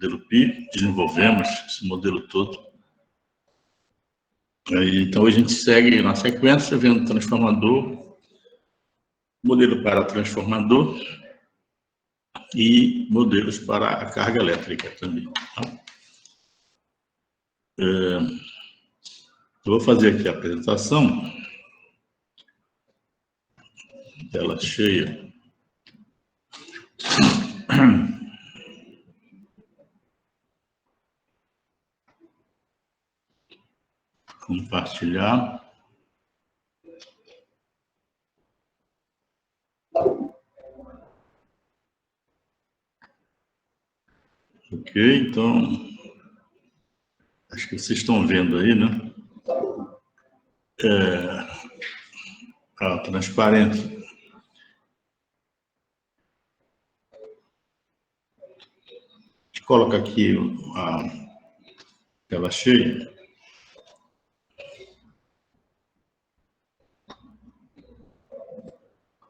modelo Pi, desenvolvemos esse modelo todo. Então, a gente segue na sequência, vendo transformador, modelo para transformador e modelos para a carga elétrica também. Tá? Eu vou fazer aqui a apresentação, tela cheia. Compartilhar. Ok, então, acho que vocês estão vendo aí, né? A transparência. A gente coloca aqui a tela cheia.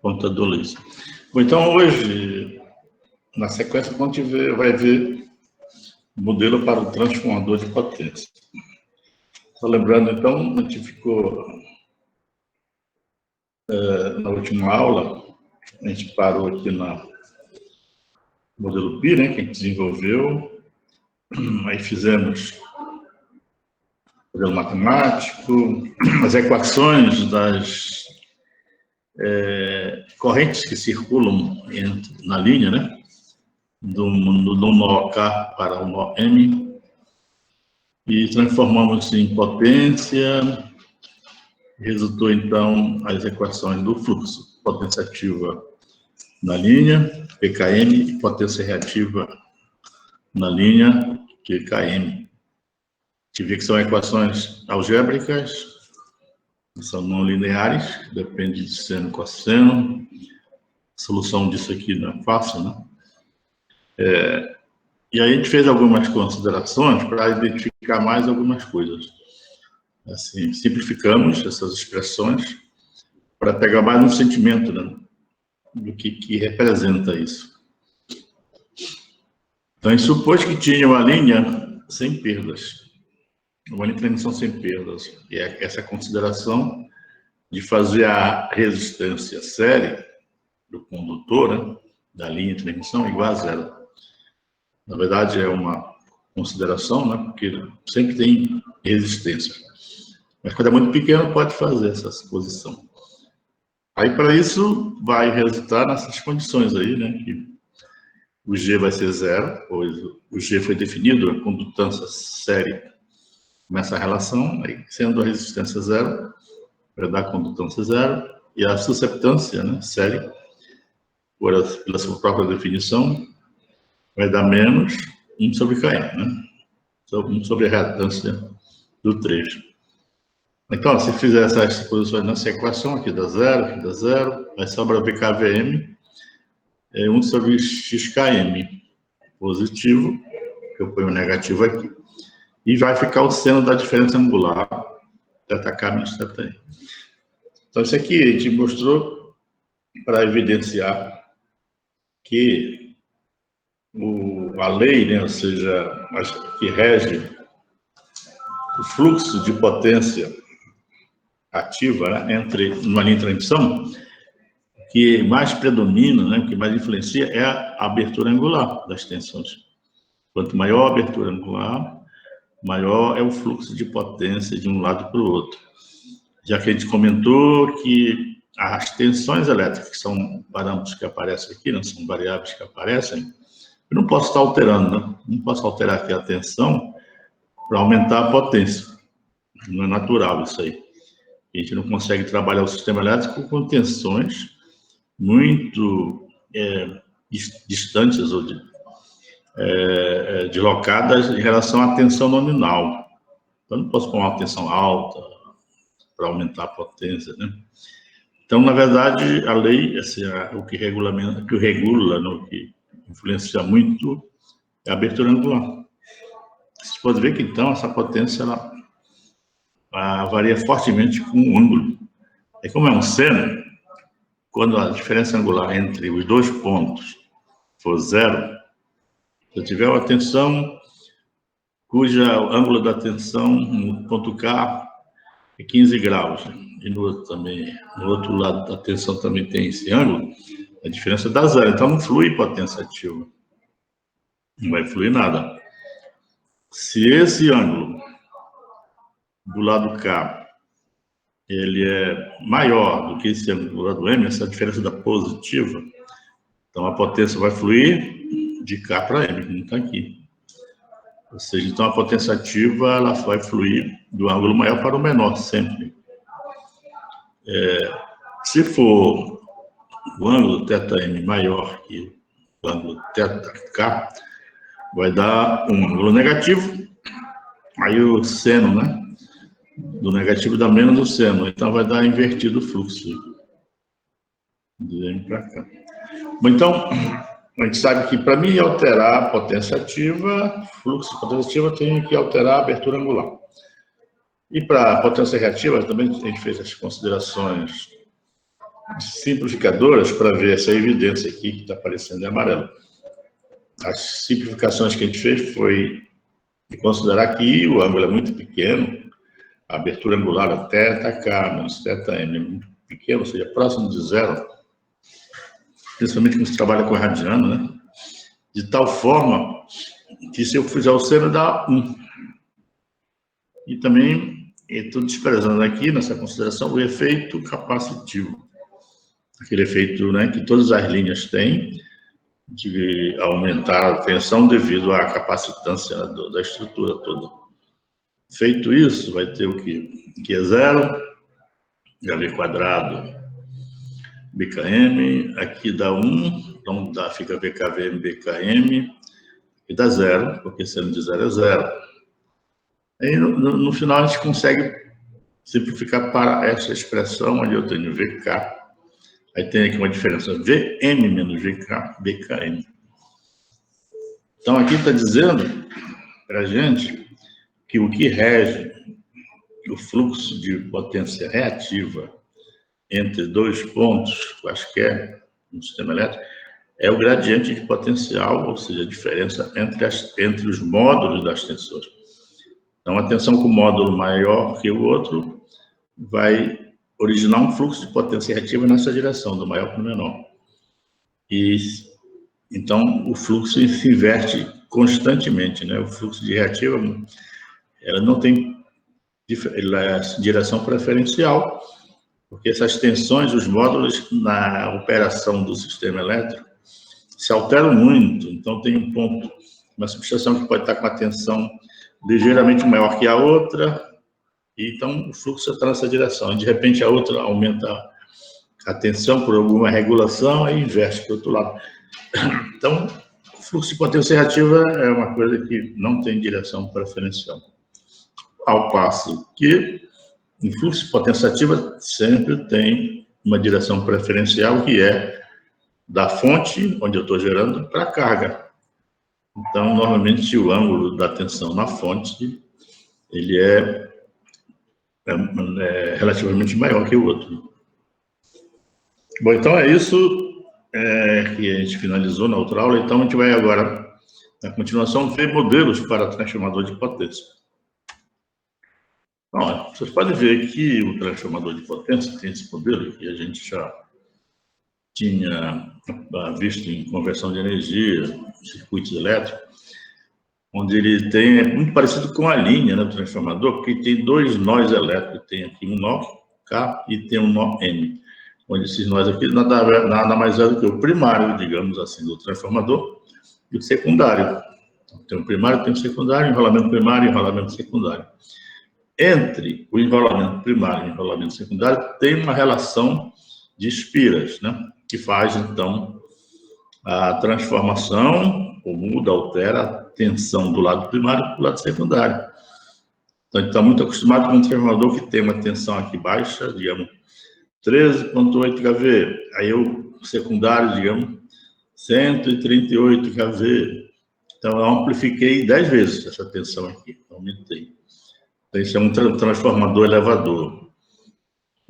Computador laser. Bom, então, hoje, na sequência, a gente vai ver o modelo para o transformador de potência. Só lembrando, então, a gente ficou na última aula, a gente parou aqui no modelo Pi, né, que a gente desenvolveu, aí fizemos modelo matemático, as equações das correntes que circulam na linha, né, do nó K para o nó M, e transformamos em potência. Resultou, então, as equações do fluxo, potência ativa na linha, PKM, e potência reativa na linha, QKM. A gente vê que são equações algébricas, são não lineares, depende de seno e cosseno. A solução disso aqui não é fácil, né? E aí a gente fez algumas considerações para identificar mais algumas coisas. Assim, simplificamos essas expressões para pegar mais um sentimento, né, do que representa isso. Então, a gente supôs que tinha uma linha sem perdas, uma linha de transmissão sem perdas, e essa consideração de fazer a resistência série do condutor, né, da linha de transmissão igual a zero. Na verdade, é uma consideração, né, porque sempre tem resistência. Mas quando é muito pequeno, pode fazer essa suposição. Aí, para isso, vai resultar nessas condições aí, né? Que o G vai ser zero, pois o G foi definido, a condutância série nessa relação, aí, sendo a resistência zero, vai dar condutância zero, e a susceptância, né, série, pela sua própria definição, vai dar menos 1 sobre Km, né? 1 sobre a reatância do trecho. Então, se fizer essas suposições nessa equação aqui, dá zero, aí sobra VKVM, 1 sobre XKM positivo, que eu ponho negativo aqui, e vai ficar o seno da diferença angular, θK menos θi. Então, isso aqui a gente mostrou para evidenciar que a lei, né, ou seja, que rege o fluxo de potência ativa, né, entre uma linha de transmissão, que mais predomina, né, que mais influencia é a abertura angular das tensões. Quanto maior a abertura angular, maior é o fluxo de potência de um lado para o outro. Já que a gente comentou que as tensões elétricas, que são parâmetros que aparecem aqui, não são variáveis que aparecem, eu não posso estar alterando, né? Não posso alterar aqui a tensão para aumentar a potência. Não é natural isso aí. A gente não consegue trabalhar o sistema elétrico com tensões muito distantes ou deslocadas em relação à tensão nominal. Então, eu não posso pôr uma tensão alta para aumentar a potência, né? Então, na verdade, a lei, assim, o que regula, o que influencia muito é a abertura angular. Você pode ver que, então, essa potência ela varia fortemente com o ângulo. E como é um seno, quando a diferença angular entre os dois pontos for zero, Se eu tiver uma tensão cuja ângulo da tensão no ponto K é 15 graus, e no outro também, no outro lado da tensão também tem esse ângulo, a diferença dá zero, então não flui potência ativa. Não vai fluir nada. Se esse ângulo do lado K ele é maior do que esse ângulo do lado M, essa diferença da positiva, então a potência vai fluir de K para M, que não está aqui. Ou seja, então a potência ativa ela vai fluir do ângulo maior para o menor, sempre. Se for o ângulo θm maior que o ângulo θk, vai dar um ângulo negativo, aí o seno, né? Do negativo dá menos o seno, então vai dar invertido o fluxo de M para cá. Bom, então, a gente sabe que para mim alterar a potência ativa, fluxo de potência ativa, tem que alterar a abertura angular. E para a potência reativa, também a gente fez as considerações simplificadoras para ver essa evidência aqui que está aparecendo em amarelo. As simplificações que a gente fez foi de considerar que o ângulo é muito pequeno, a abertura angular até θk menos θm é muito pequeno, ou seja, próximo de zero, principalmente quando se trabalha com radiano, né? De tal forma que se eu fizer o seno dá 1. E também estou desprezando aqui nessa consideração o efeito capacitivo. Aquele efeito, né, que todas as linhas têm de aumentar a tensão devido à capacitância da estrutura toda. Feito isso, vai ter o quê? Aqui é zero, HV quadrado, BKM, aqui dá 1, então fica VKVM, BKM, e dá zero, porque seno de zero é zero. Aí no final a gente consegue simplificar para essa expressão, onde eu tenho VK, aí tem aqui uma diferença VM menos VK, BKM. Então aqui está dizendo para a gente que o que rege o fluxo de potência reativa entre dois pontos, quaisquer, no sistema elétrico, é o gradiente de potencial, ou seja, a diferença entre os módulos das tensões. Então, a tensão com módulo maior que o outro vai originar um fluxo de potência reativa nessa direção, do maior para o menor. E, então, o fluxo se inverte constantemente, né? O fluxo de reativa, ela não tem direção preferencial, porque essas tensões, os módulos na operação do sistema elétrico se alteram muito. Então, tem um ponto, uma subestação que pode estar com a tensão ligeiramente maior que a outra, e então o fluxo está nessa direção. E, de repente, a outra aumenta a tensão por alguma regulação e inverte para o outro lado. Então, o fluxo de potência reativa é uma coisa que não tem direção preferencial. Ao passo que o fluxo de potência ativa sempre tem uma direção preferencial, que é da fonte, onde eu estou gerando, para a carga. Então, normalmente, o ângulo da tensão na fonte, ele é relativamente maior que o outro. Bom, então é isso que a gente finalizou na outra aula. Então, a gente vai agora, na continuação, ver modelos para transformador de potência. Bom, vocês podem ver que o transformador de potência tem esse modelo que a gente já tinha visto em conversão de energia, circuitos elétricos, onde ele é muito parecido com a linha, né, do transformador, porque tem dois nós elétricos. Tem aqui um nó K e tem um nó M, onde esses nós aqui nada mais é do que o primário, digamos assim, do transformador, e o secundário. Então, tem o primário, tem o secundário, enrolamento primário e enrolamento secundário. Entre o enrolamento primário e o enrolamento secundário tem uma relação de espiras, né, que faz, então, a transformação, ou muda, altera a tensão do lado primário para o lado secundário. Então, a gente está muito acostumado com um transformador que tem uma tensão aqui baixa, digamos, 13,8 kV. Aí o secundário, digamos, 138 kV. Então, eu amplifiquei 10 vezes essa tensão aqui, aumentei. Então, isso é um transformador elevador.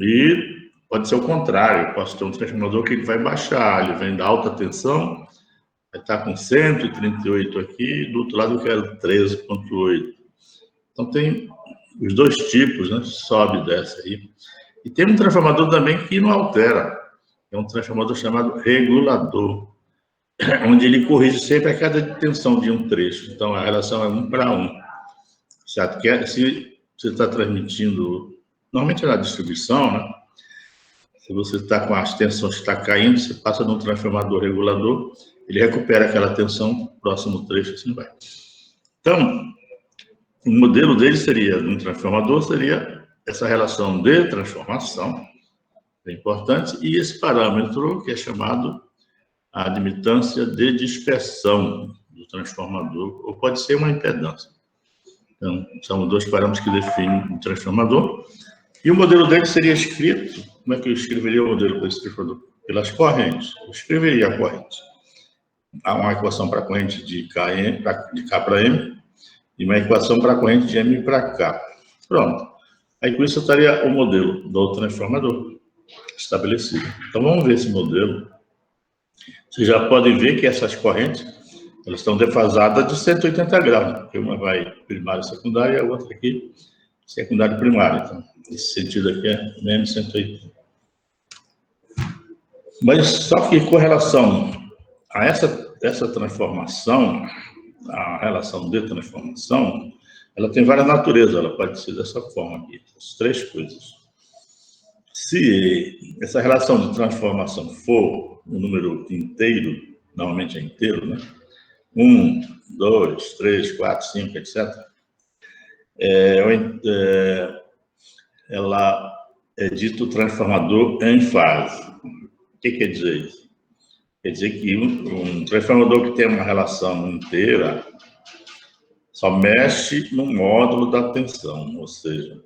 E pode ser o contrário, eu posso ter um transformador que ele vai baixar, ele vem da alta tensão vai estar com 138 aqui, do outro lado eu quero 13,8. Então tem os dois tipos, né? Sobe e desce aí. E tem um transformador também que não altera. É um transformador chamado regulador, onde ele corrige sempre a cada tensão de um trecho. Então a relação é 1 para 1. Certo? Que se você está transmitindo, normalmente é na distribuição, né? Se você está com as tensões que está caindo, você passa num transformador regulador, ele recupera aquela tensão, próximo trecho, assim vai. Então, o modelo dele seria, um transformador, seria essa relação de transformação, é importante, e esse parâmetro que é chamado a admitância de dispersão do transformador, ou pode ser uma impedância. Então, são dois parâmetros que definem o transformador. E o modelo dele seria escrito, como é que eu escreveria o modelo para esse transformador? Pelas correntes. Eu escreveria a corrente. Há uma equação para a corrente de K para M, e uma equação para a corrente de M para K. Pronto. Aí com isso eu estaria o modelo do transformador estabelecido. Então vamos ver esse modelo. Vocês já podem ver que essas correntes, elas estão defasadas de 180 graus, porque uma vai primária e secundária e a outra aqui secundária e primária. Então, esse sentido aqui é menos 180. Mas só que com relação a essa transformação, a relação de transformação, ela tem várias naturezas, ela pode ser dessa forma aqui, as três coisas. Se essa relação de transformação for um número inteiro, normalmente é inteiro, né? 1, 2, 3, 4, 5, etc. Ela é dito transformador em fase. O que quer dizer isso? Quer dizer que um transformador que tem uma relação inteira só mexe no módulo da tensão, ou seja,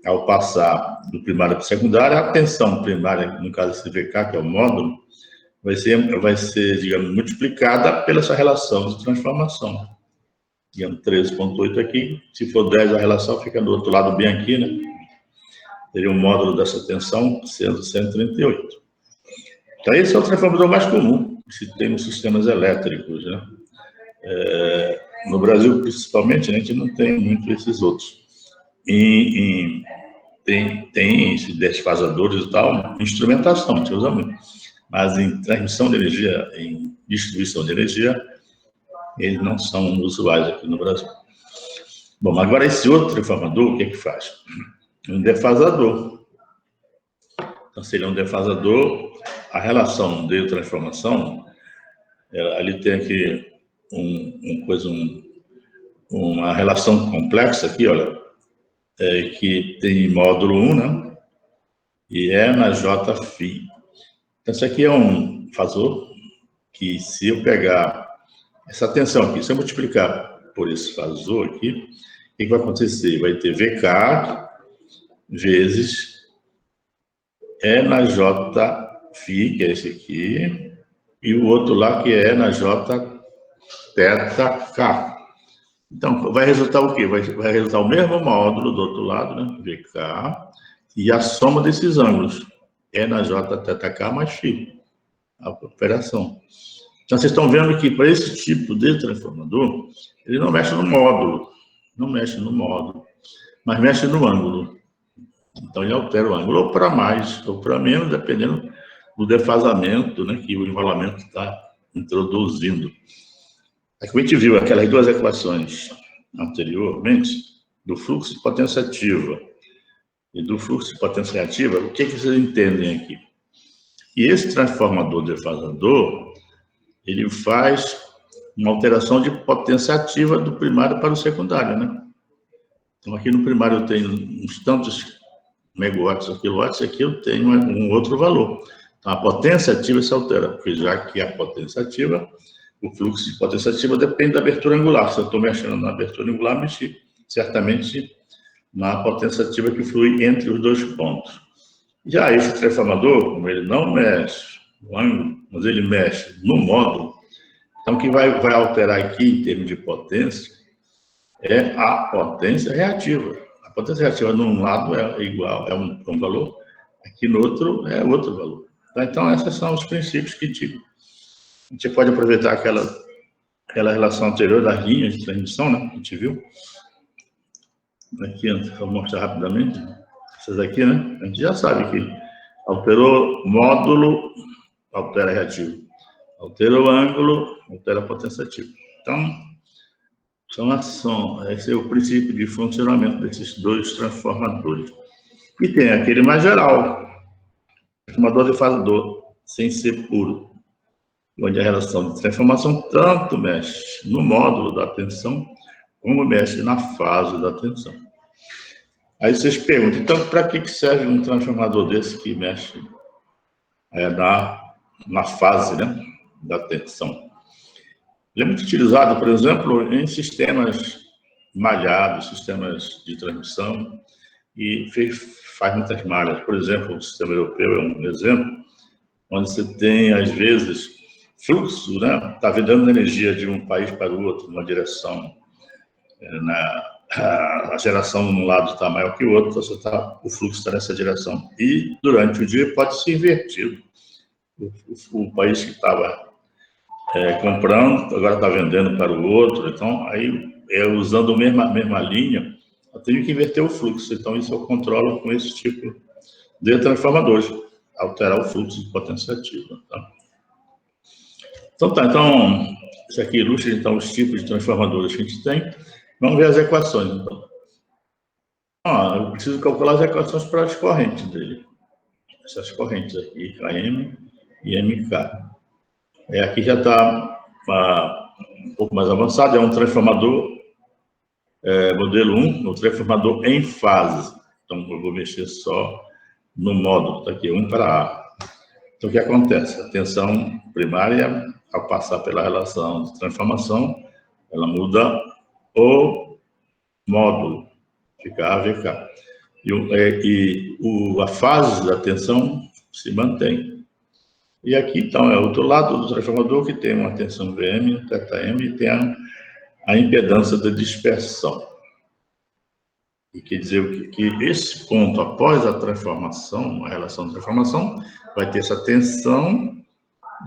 ao passar do primário para o secundário, a tensão primária, no caso esse VK, que é o módulo, vai ser, digamos, multiplicada pela essa relação de transformação. Digamos, 13,8 aqui, se for 10 a relação fica do outro lado bem aqui, né? Teria um módulo dessa tensão sendo 138. Então esse é o transformador mais comum que se tem nos sistemas elétricos, né? No Brasil, principalmente, a gente não tem muito esses outros. Tem esses desfasadores e tal, instrumentação, a gente usa muito. Mas em transmissão de energia, em distribuição de energia, eles não são usuais aqui no Brasil. Bom, agora esse outro transformador, o que é que faz? Um defasador. Então, seria um defasador, a relação de transformação, ali tem aqui uma relação complexa aqui, olha, que tem módulo 1, né? E é na J-φ. Então, isso aqui é um fasor que, se eu pegar essa tensão aqui, se eu multiplicar por esse fasor aqui, o que vai acontecer? Vai ter VK vezes E na J-φ, que é esse aqui, e o outro lá que é na J-θk. Então, vai resultar o quê? Vai resultar o mesmo módulo do outro lado, né? VK, e a soma desses ângulos. É na J-θk mais φ, a operação. Então, vocês estão vendo que para esse tipo de transformador, ele não mexe no módulo, mas mexe no ângulo. Então, ele altera o ângulo, ou para mais, ou para menos, dependendo do defasamento, né, que o enrolamento está introduzindo. Aqui a gente viu aquelas duas equações anteriormente, do fluxo de potência ativa e do fluxo de potência reativa. O que vocês entendem aqui? E esse transformador defasador, ele faz uma alteração de potência ativa do primário para o secundário, né? Então, aqui no primário eu tenho uns tantos megawatts ou quilowatts, e aqui eu tenho um outro valor. Então, a potência ativa se altera, porque já que a potência ativa, o fluxo de potência ativa depende da abertura angular. Se eu estou mexendo na abertura angular, mexi certamente na potência ativa que flui entre os dois pontos. Já esse transformador, como ele não mexe no ângulo, mas ele mexe no módulo, então o que vai alterar aqui em termos de potência é a potência reativa. A potência reativa num lado é igual, é um valor, aqui no outro é outro valor. Então esses são os princípios que digo. A gente pode aproveitar aquela relação anterior das linhas de transmissão, né? A gente viu. Aqui, vou mostrar rapidamente. Essas aqui, né? A gente já sabe que alterou módulo, altera reativo. Alterou ângulo, altera potenciativo. Então, esse é o princípio de funcionamento desses dois transformadores. E tem aquele mais geral, transformador de fazedor, sem ser puro, onde a relação de transformação tanto mexe no módulo da tensão, como mexe na fase da tensão. Aí vocês perguntam, então, para que serve um transformador desse que mexe na fase, né, da tensão? Ele é muito utilizado, por exemplo, em sistemas malhados, sistemas de transmissão, e faz muitas malhas. Por exemplo, o sistema europeu é um exemplo, onde você tem, às vezes, fluxo, né? Está vendendo energia de um país para o outro, numa direção, a geração num lado está maior que o outro, então o fluxo está nessa direção. E, durante o dia, pode ser invertido. O país que estava comprando, agora está vendendo para o outro. Então, aí, usando a mesma linha, eu tenho que inverter o fluxo. Então, isso eu controlo com esse tipo de transformadores, alterar o fluxo de potenciativo. Tá? Então, isso aqui ilustra, então, os tipos de transformadores que a gente tem. Vamos ver as equações, então. Eu preciso calcular as equações para as correntes dele. Essas correntes aqui, KM e MK. Aqui já está um pouco mais avançado, é um transformador modelo 1, um transformador em fase. Então, eu vou mexer só no módulo, está aqui, 1 para A. Então, o que acontece? A tensão primária, ao passar pela relação de transformação, ela muda o módulo, fica A, VK. A fase da tensão se mantém. E aqui, então, é o outro lado do transformador, que tem uma tensão VM, θm, e tem a impedância da dispersão. E quer dizer que esse ponto, após a transformação, a relação de transformação, vai ter essa tensão,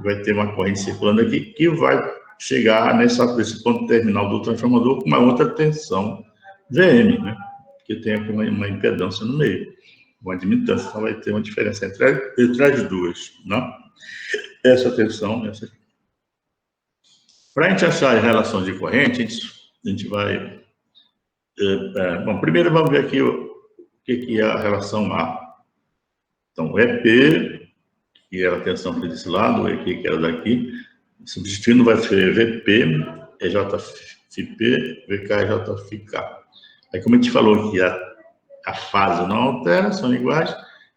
vai ter uma corrente circulando aqui, que vai chegar nesse ponto terminal do transformador com uma outra tensão VM, né? Que tem uma impedância no meio, uma admitância, então vai ter uma diferença entre as duas, né? Essa tensão, essa aqui. Para a gente achar a relação de corrente, a gente vai... bom, primeiro vamos ver aqui o que é a relação A. Então, o EP, que era a tensão desse lado, o EQ, que era daqui, substituindo vai ser VP, EJFP, VK, EJFK. Aí, como a gente falou que a fase não altera, são iguais,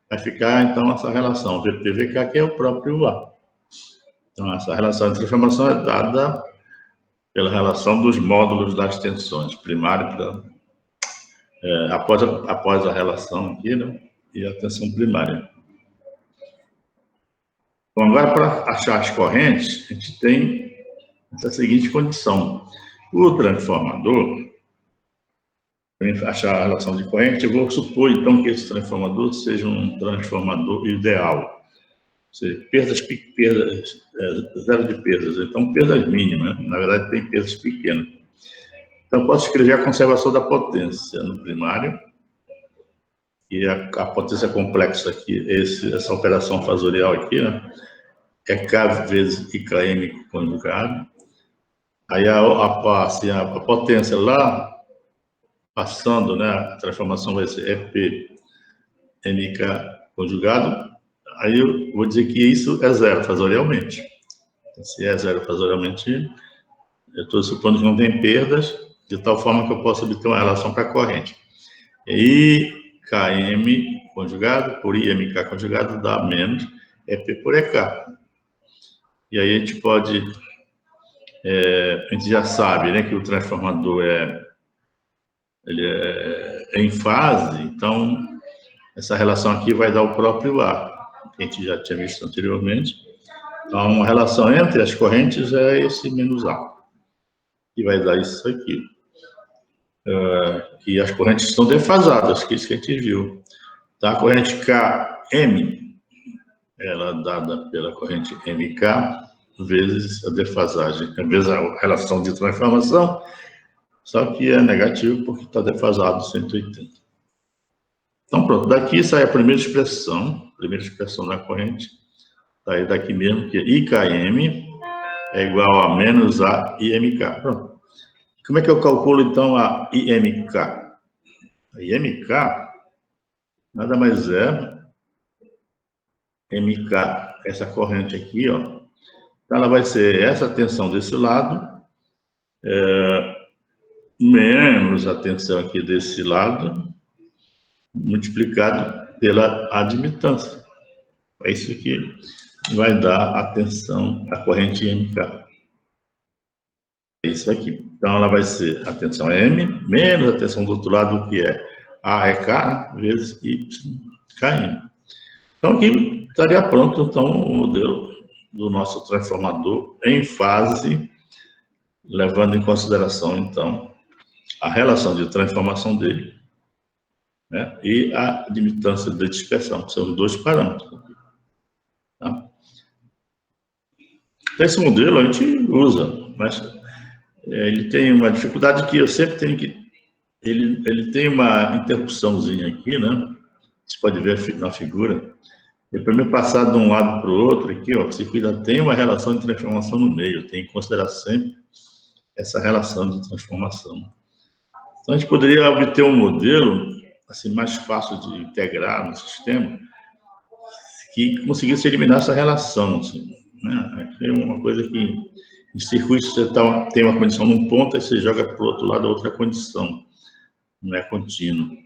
vai ficar, então, essa relação VP-VK, que é o próprio A. Então, essa relação de transformação é dada pela relação dos módulos das tensões, primária, após a relação aqui, né, e a tensão primária. Bom, agora, para achar as correntes, a gente tem essa seguinte condição. O transformador, para achar a relação de corrente, eu vou supor, então, que esse transformador seja um transformador ideal. Ou seja, zero de perdas. Então, perdas mínimas, né? Na verdade, tem perdas pequenas. Então, posso escrever a conservação da potência no primário, e a potência complexa aqui, essa operação fasorial aqui, né? É K vezes IKM conjugado. Aí a potência lá, passando, né, a transformação vai ser EP MK conjugado. Aí eu vou dizer que isso é zero fasorialmente. Então, se é zero fasorialmente, eu estou supondo que não tem perdas, de tal forma que eu posso obter uma relação para a corrente. IKM conjugado por IMK conjugado dá menos EP por EK. E aí a gente pode... a gente já sabe, né, que o transformador ele é em fase, então essa relação aqui vai dar o próprio A, que a gente já tinha visto anteriormente. Então, a relação entre as correntes é esse menos A, que vai dar isso aqui. Que as correntes estão defasadas, que é isso que a gente viu. Tá? A corrente KM, ela é dada pela corrente MK, vezes a defasagem, vezes a relação de transformação, só que é negativo porque está defasado 180. Então, pronto, daqui sai a primeira expressão da corrente, sai daqui mesmo, que é IKM é igual a menos a IMK. Pronto. Como é que eu calculo, então, a IMK? A IMK nada mais é MK, essa corrente aqui, ó. Então, ela vai ser essa tensão desse lado, menos a tensão aqui desse lado, multiplicado pela admitância. É isso que vai dar a tensão, a corrente MK. É isso aqui. Então, ela vai ser a tensão M, menos a tensão do outro lado, que é A é K, vezes YKM. Então, aqui estaria pronto, então, o modelo do nosso transformador em fase, levando em consideração, então, a relação de transformação dele, né, e a admitância de dispersão, que são os dois parâmetros. Tá? Esse modelo a gente usa, mas ele tem uma dificuldade que eu sempre tenho que... Ele tem uma interrupçãozinha aqui, né? Você pode ver na figura. E para me passar de um lado para o outro aqui, ó, o circuito tem uma relação de transformação no meio, tem que considerar sempre essa relação de transformação. Então, a gente poderia obter um modelo assim, mais fácil de integrar no sistema, que conseguisse eliminar essa relação. Assim, né? É uma coisa que, em circuito, você tem uma condição num ponto, aí você joga para o outro lado a outra condição. Não é contínuo.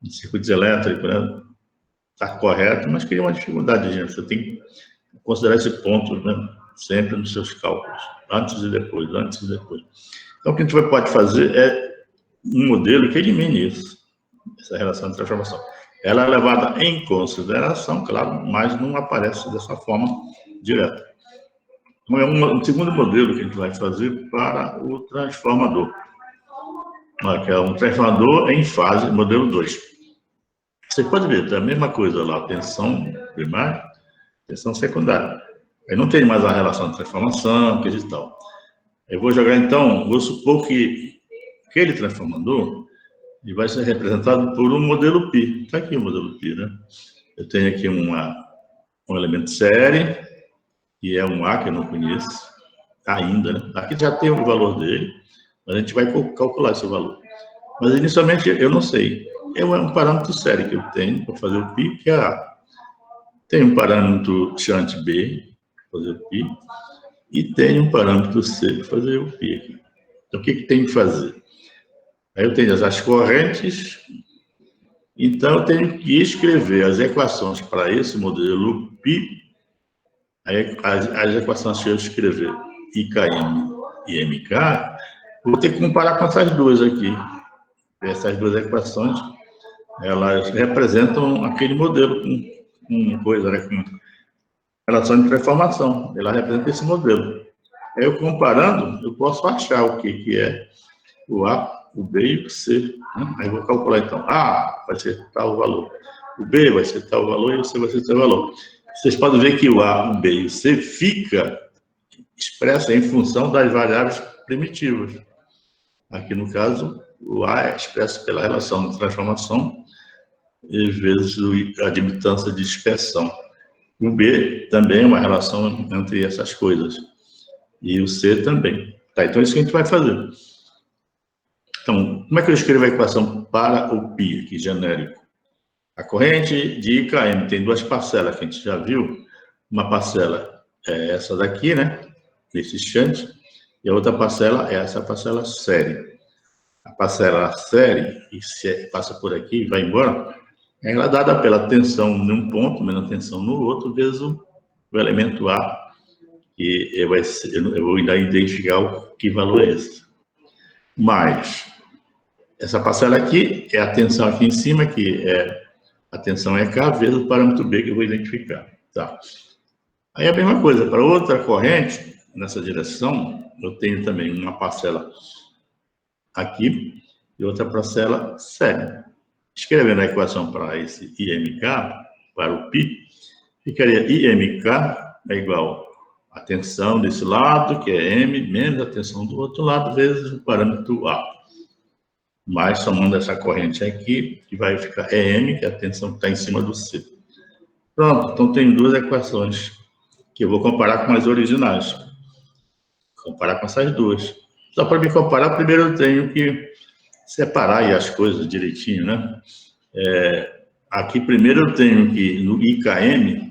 Em circuitos elétricos, né, está correto, mas cria uma dificuldade, gente. Você tem que considerar esse ponto, né, sempre nos seus cálculos, antes e depois. Então, o que a gente pode fazer é um modelo que elimine isso, essa relação de transformação. Ela é levada em consideração, claro, mas não aparece dessa forma direta. Então, é um segundo modelo que a gente vai fazer para o transformador. Que é um transformador em fase, modelo 2. Você pode ver, tem a mesma coisa lá, tensão primária, tensão secundária. Aí não tem mais a relação de transformação, coisa e tal. Eu vou jogar, então, vou supor que aquele transformador ele vai ser representado por um modelo π. Está aqui o modelo π, né? Eu tenho aqui um elemento série, que é um A que eu não conheço ainda, né? Aqui já tem o valor dele, mas a gente vai calcular esse valor. Mas, inicialmente, eu não sei. É um parâmetro série que eu tenho para fazer o π, que é A. Tem um parâmetro shunt B, para fazer o π, e tem um parâmetro C para fazer o π aqui. Então, o que tem que fazer? Aí eu tenho as correntes, então eu tenho que escrever as equações para esse modelo π. Aí, as equações que eu escrever IKM e MK, vou ter que comparar com essas duas aqui. Essas duas equações, elas representam aquele modelo com coisa, né, com relação de transformação. Ela representa esse modelo. Aí eu comparando, eu posso achar o que é o A, o B e o C. Né? Aí eu vou calcular, então, A vai ser tal valor, o B vai ser tal valor e o C vai ser tal valor. Vocês podem ver que o A, o B e o C fica expressa em função das variáveis primitivas. Aqui, no caso, o A é expresso pela relação de transformação e vezes a admitância de dispersão. O B também é uma relação entre essas coisas. E o C também. Tá, então, é isso que a gente vai fazer. Então, como é que eu escrevo a equação para o π aqui, genérico? A corrente de IKM tem duas parcelas que a gente já viu. Uma parcela é essa daqui, né? Esse shunt. E a outra parcela é essa parcela série. A parcela série, que passa por aqui e vai embora, ela é dada pela tensão num ponto, menos tensão no outro, vezes o elemento A, que eu vou ainda identificar que valor é esse. Mas, essa parcela aqui é a tensão aqui em cima, que é a tensão é K, vezes o parâmetro B que eu vou identificar. Tá. Aí a mesma coisa, para outra corrente, nessa direção, eu tenho também uma parcela aqui e outra parcela série. Escrevendo a equação para esse IMK, para o π, ficaria IMK é igual a tensão desse lado, que é M, menos a tensão do outro lado, vezes o parâmetro A. Mas somando essa corrente aqui, que vai ficar M, que é a tensão que está em cima do C. Pronto, então tem duas equações que eu vou comparar com as originais. Comparar com essas duas. Só para me comparar, primeiro eu tenho que separar aí as coisas direitinho, né? Aqui primeiro eu tenho que, no IKM,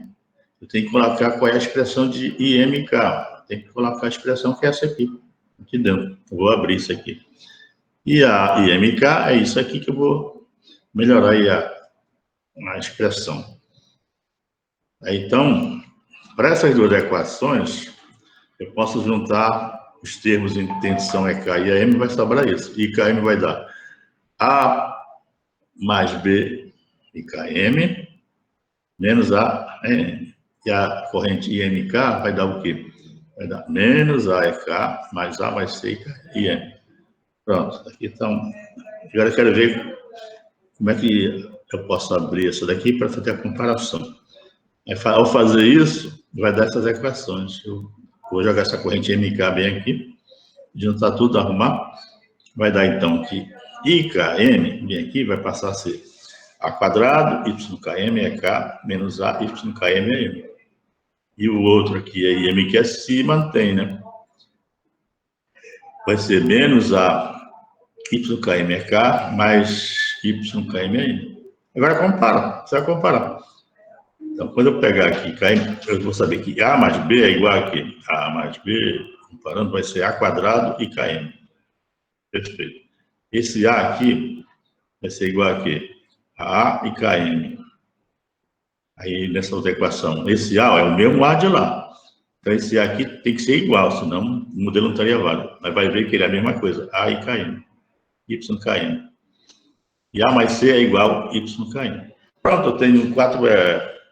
eu tenho que colocar qual é a expressão de IMK. Tem que colocar a expressão que é essa aqui dentro. Eu vou abrir isso aqui. E a IMK é isso aqui que eu vou melhorar aí a expressão. Então, para essas duas equações, eu posso juntar os termos em tensão EK e AM, vai sobrar isso. IKM vai dar A mais B IKM menos A AM. E a corrente IMK vai dar o quê? Vai dar menos AEK mais A mais C IM. Pronto, aqui então. Agora eu quero ver como é que eu posso abrir essa daqui para fazer a comparação. Ao fazer isso, vai dar essas equações. Eu vou jogar essa corrente MK bem aqui, juntar tudo, arrumar. Vai dar então que IKM, bem aqui, vai passar a ser A quadrado, YKM é K, menos A, YKM é M. E o outro aqui, a IM, que se mantém, né? Vai ser menos A, YKM é K, mais YKM é M. Agora compara, você vai comparar. Então, quando eu pegar aqui, eu vou saber que A mais B é igual a quê? A mais B, comparando, vai ser A quadrado e KM. Perfeito. Esse A aqui vai ser igual a quê? A e KM. Aí, nessa outra equação, esse A é o mesmo A de lá. Então, esse A aqui tem que ser igual, senão o modelo não estaria válido. Mas vai ver que ele é a mesma coisa, A e KM. YKM. E A mais C é igual a YKM. Pronto, eu tenho 4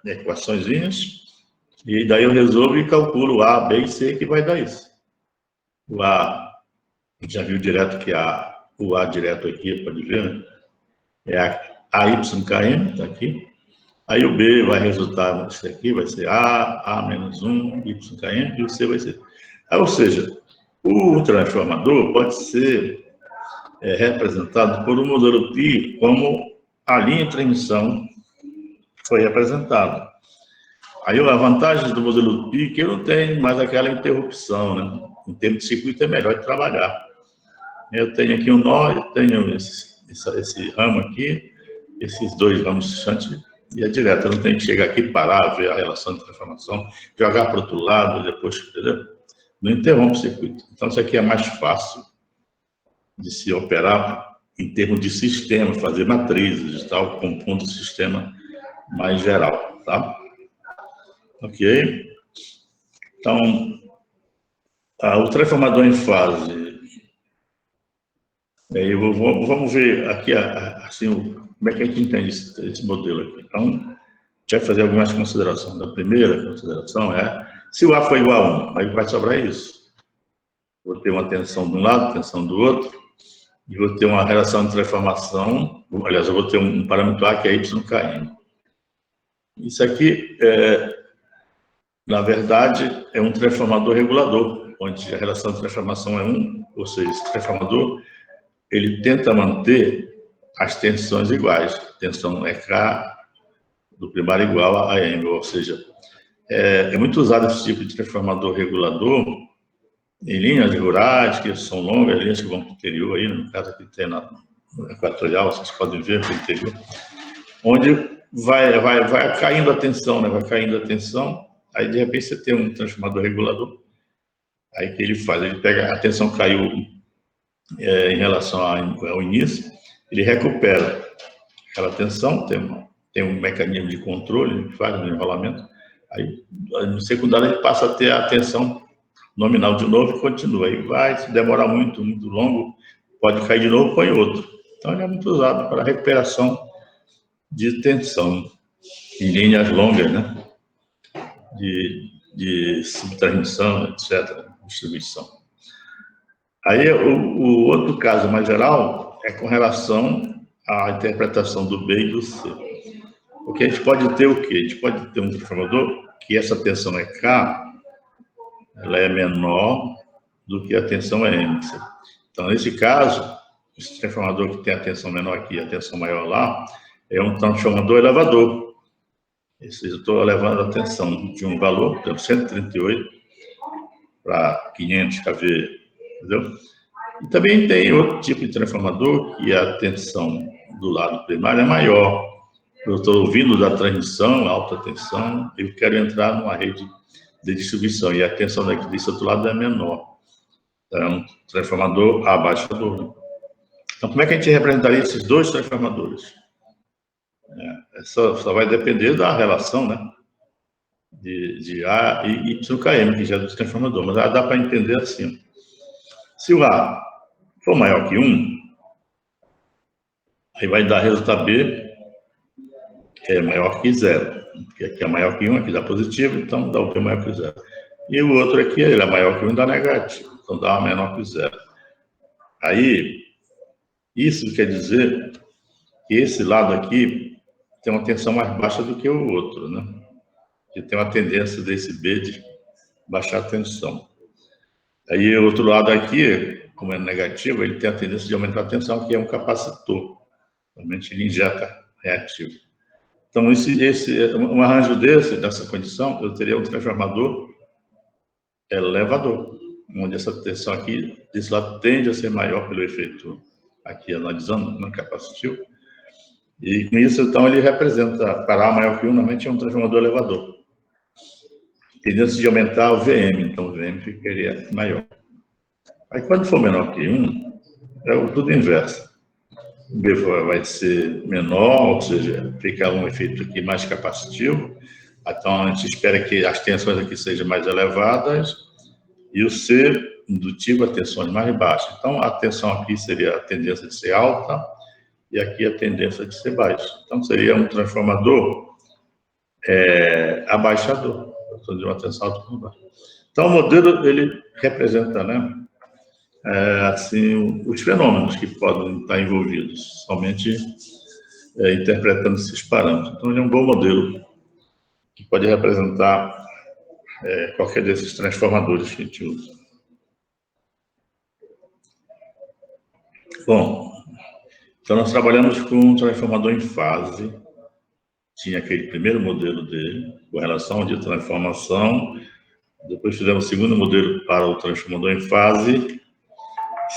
equaçõezinhas. E daí eu resolvo e calculo A, B e C, que vai dar isso. O A, a gente já viu direto que o A direto aqui, pode ver, né? É a YKM, está aqui. Aí o B vai resultar nisso aqui, vai ser A menos 1, YKM, e o C vai ser. Ou seja, o transformador pode ser representado por um modelo pi como a linha de transmissão foi representada. Aí a vantagem do modelo pi é que eu não tenho mais aquela interrupção, né? Em termos de circuito é melhor de trabalhar. Eu tenho aqui um nó, eu tenho esse ramo aqui, esses dois ramos shunt, e é direto. Eu não tenho que chegar aqui, parar, ver a relação de transformação, jogar para o outro lado, depois, entendeu? Não interrompe o circuito. Então, isso aqui é mais fácil de se operar em termos de sistema, fazer matrizes e tal, compondo o sistema mais geral, tá? Ok? Então, o transformador em fase. Vamos ver aqui, assim, como é que a gente entende esse modelo aqui. Então, a gente vai fazer algumas considerações. A primeira consideração é, se o A for igual a 1, aí vai sobrar isso. Vou ter uma tensão de um lado, tensão do outro, e vou ter uma relação de transformação, aliás, eu vou ter um parâmetro A que é YKM. Isso aqui, na verdade, é um transformador regulador, onde a relação de transformação é 1, ou seja, esse transformador, ele tenta manter as tensões iguais. Tensão EK do primário igual a M, ou seja, é muito usado esse tipo de transformador regulador em linhas rurais, que são longas, linhas que vão para o interior, aí, no caso aqui tem na equatorial, vocês podem ver para o interior, onde vai caindo a tensão, né? Vai caindo a tensão, aí de repente você tem um transformador regulador, aí que ele faz, ele pega, a tensão caiu em relação ao início, ele recupera aquela tensão, tem um mecanismo de controle, faz um enrolamento, aí no secundário ele passa a ter a tensão nominal de novo e continua. Aí vai, se demorar muito longo, pode cair de novo, põe outro. Então ele é muito usado para recuperação de tensão em linhas longas, né? De subtransmissão, etc., distribuição. Aí, o outro caso mais geral é com relação à interpretação do B e do C. Porque a gente pode ter o quê? A gente pode ter um transformador que essa tensão é K, ela é menor do que a tensão M. Então, nesse caso, esse transformador que tem a tensão menor aqui e a tensão maior lá, é um transformador elevador. Eu estou elevando a tensão de um valor, por exemplo, 138 para 500 kV, entendeu? E também tem outro tipo de transformador que a tensão do lado primário é maior. Eu estou vindo da transmissão, alta tensão, eu quero entrar numa rede de distribuição e a tensão desse outro lado é menor. Então, é um transformador abaixador. Então, como é que a gente representaria esses dois transformadores? Só vai depender da relação, né? De A e YKM, que já é do transformador. Mas dá para entender assim. Se o A for maior que 1, aí vai dar resultado B, que é maior que 0. Porque aqui é maior que 1, aqui dá positivo, então dá o B maior que 0. E o outro aqui, ele é maior que 1, dá negativo. Então dá menor que 0. Aí, isso quer dizer que esse lado aqui tem uma tensão mais baixa do que o outro, né? Que tem uma tendência desse B de baixar a tensão. Aí o outro lado aqui, como é negativo, ele tem a tendência de aumentar a tensão, que é um capacitor. Realmente ele injeta reativo. Então, um arranjo dessa condição, eu teria um transformador elevador, onde essa tensão aqui, desse lado, tende a ser maior pelo efeito aqui, analisando no capacitivo. E com isso, então, ele representa, para A maior que 1, normalmente é um transformador elevador. Tendência de aumentar o VM, então o VM ficaria maior. Aí, quando for menor que 1, é tudo inverso. O B vai ser menor, ou seja, fica um efeito aqui mais capacitivo. Então, a gente espera que as tensões aqui sejam mais elevadas e o C indutivo a tensões mais baixas. Então, a tensão aqui seria a tendência de ser alta e aqui a tendência de ser baixa. Então, seria um transformador abaixador, de uma tensão alta por baixo. Então, o modelo, ele representa, né, assim, os fenômenos que podem estar envolvidos, somente interpretando esses parâmetros. Então, ele é um bom modelo que pode representar qualquer desses transformadores que a gente usa. Bom, então nós trabalhamos com um transformador em fase. Tinha aquele primeiro modelo dele, com relação de transformação. Depois fizemos o segundo modelo para o transformador em fase, que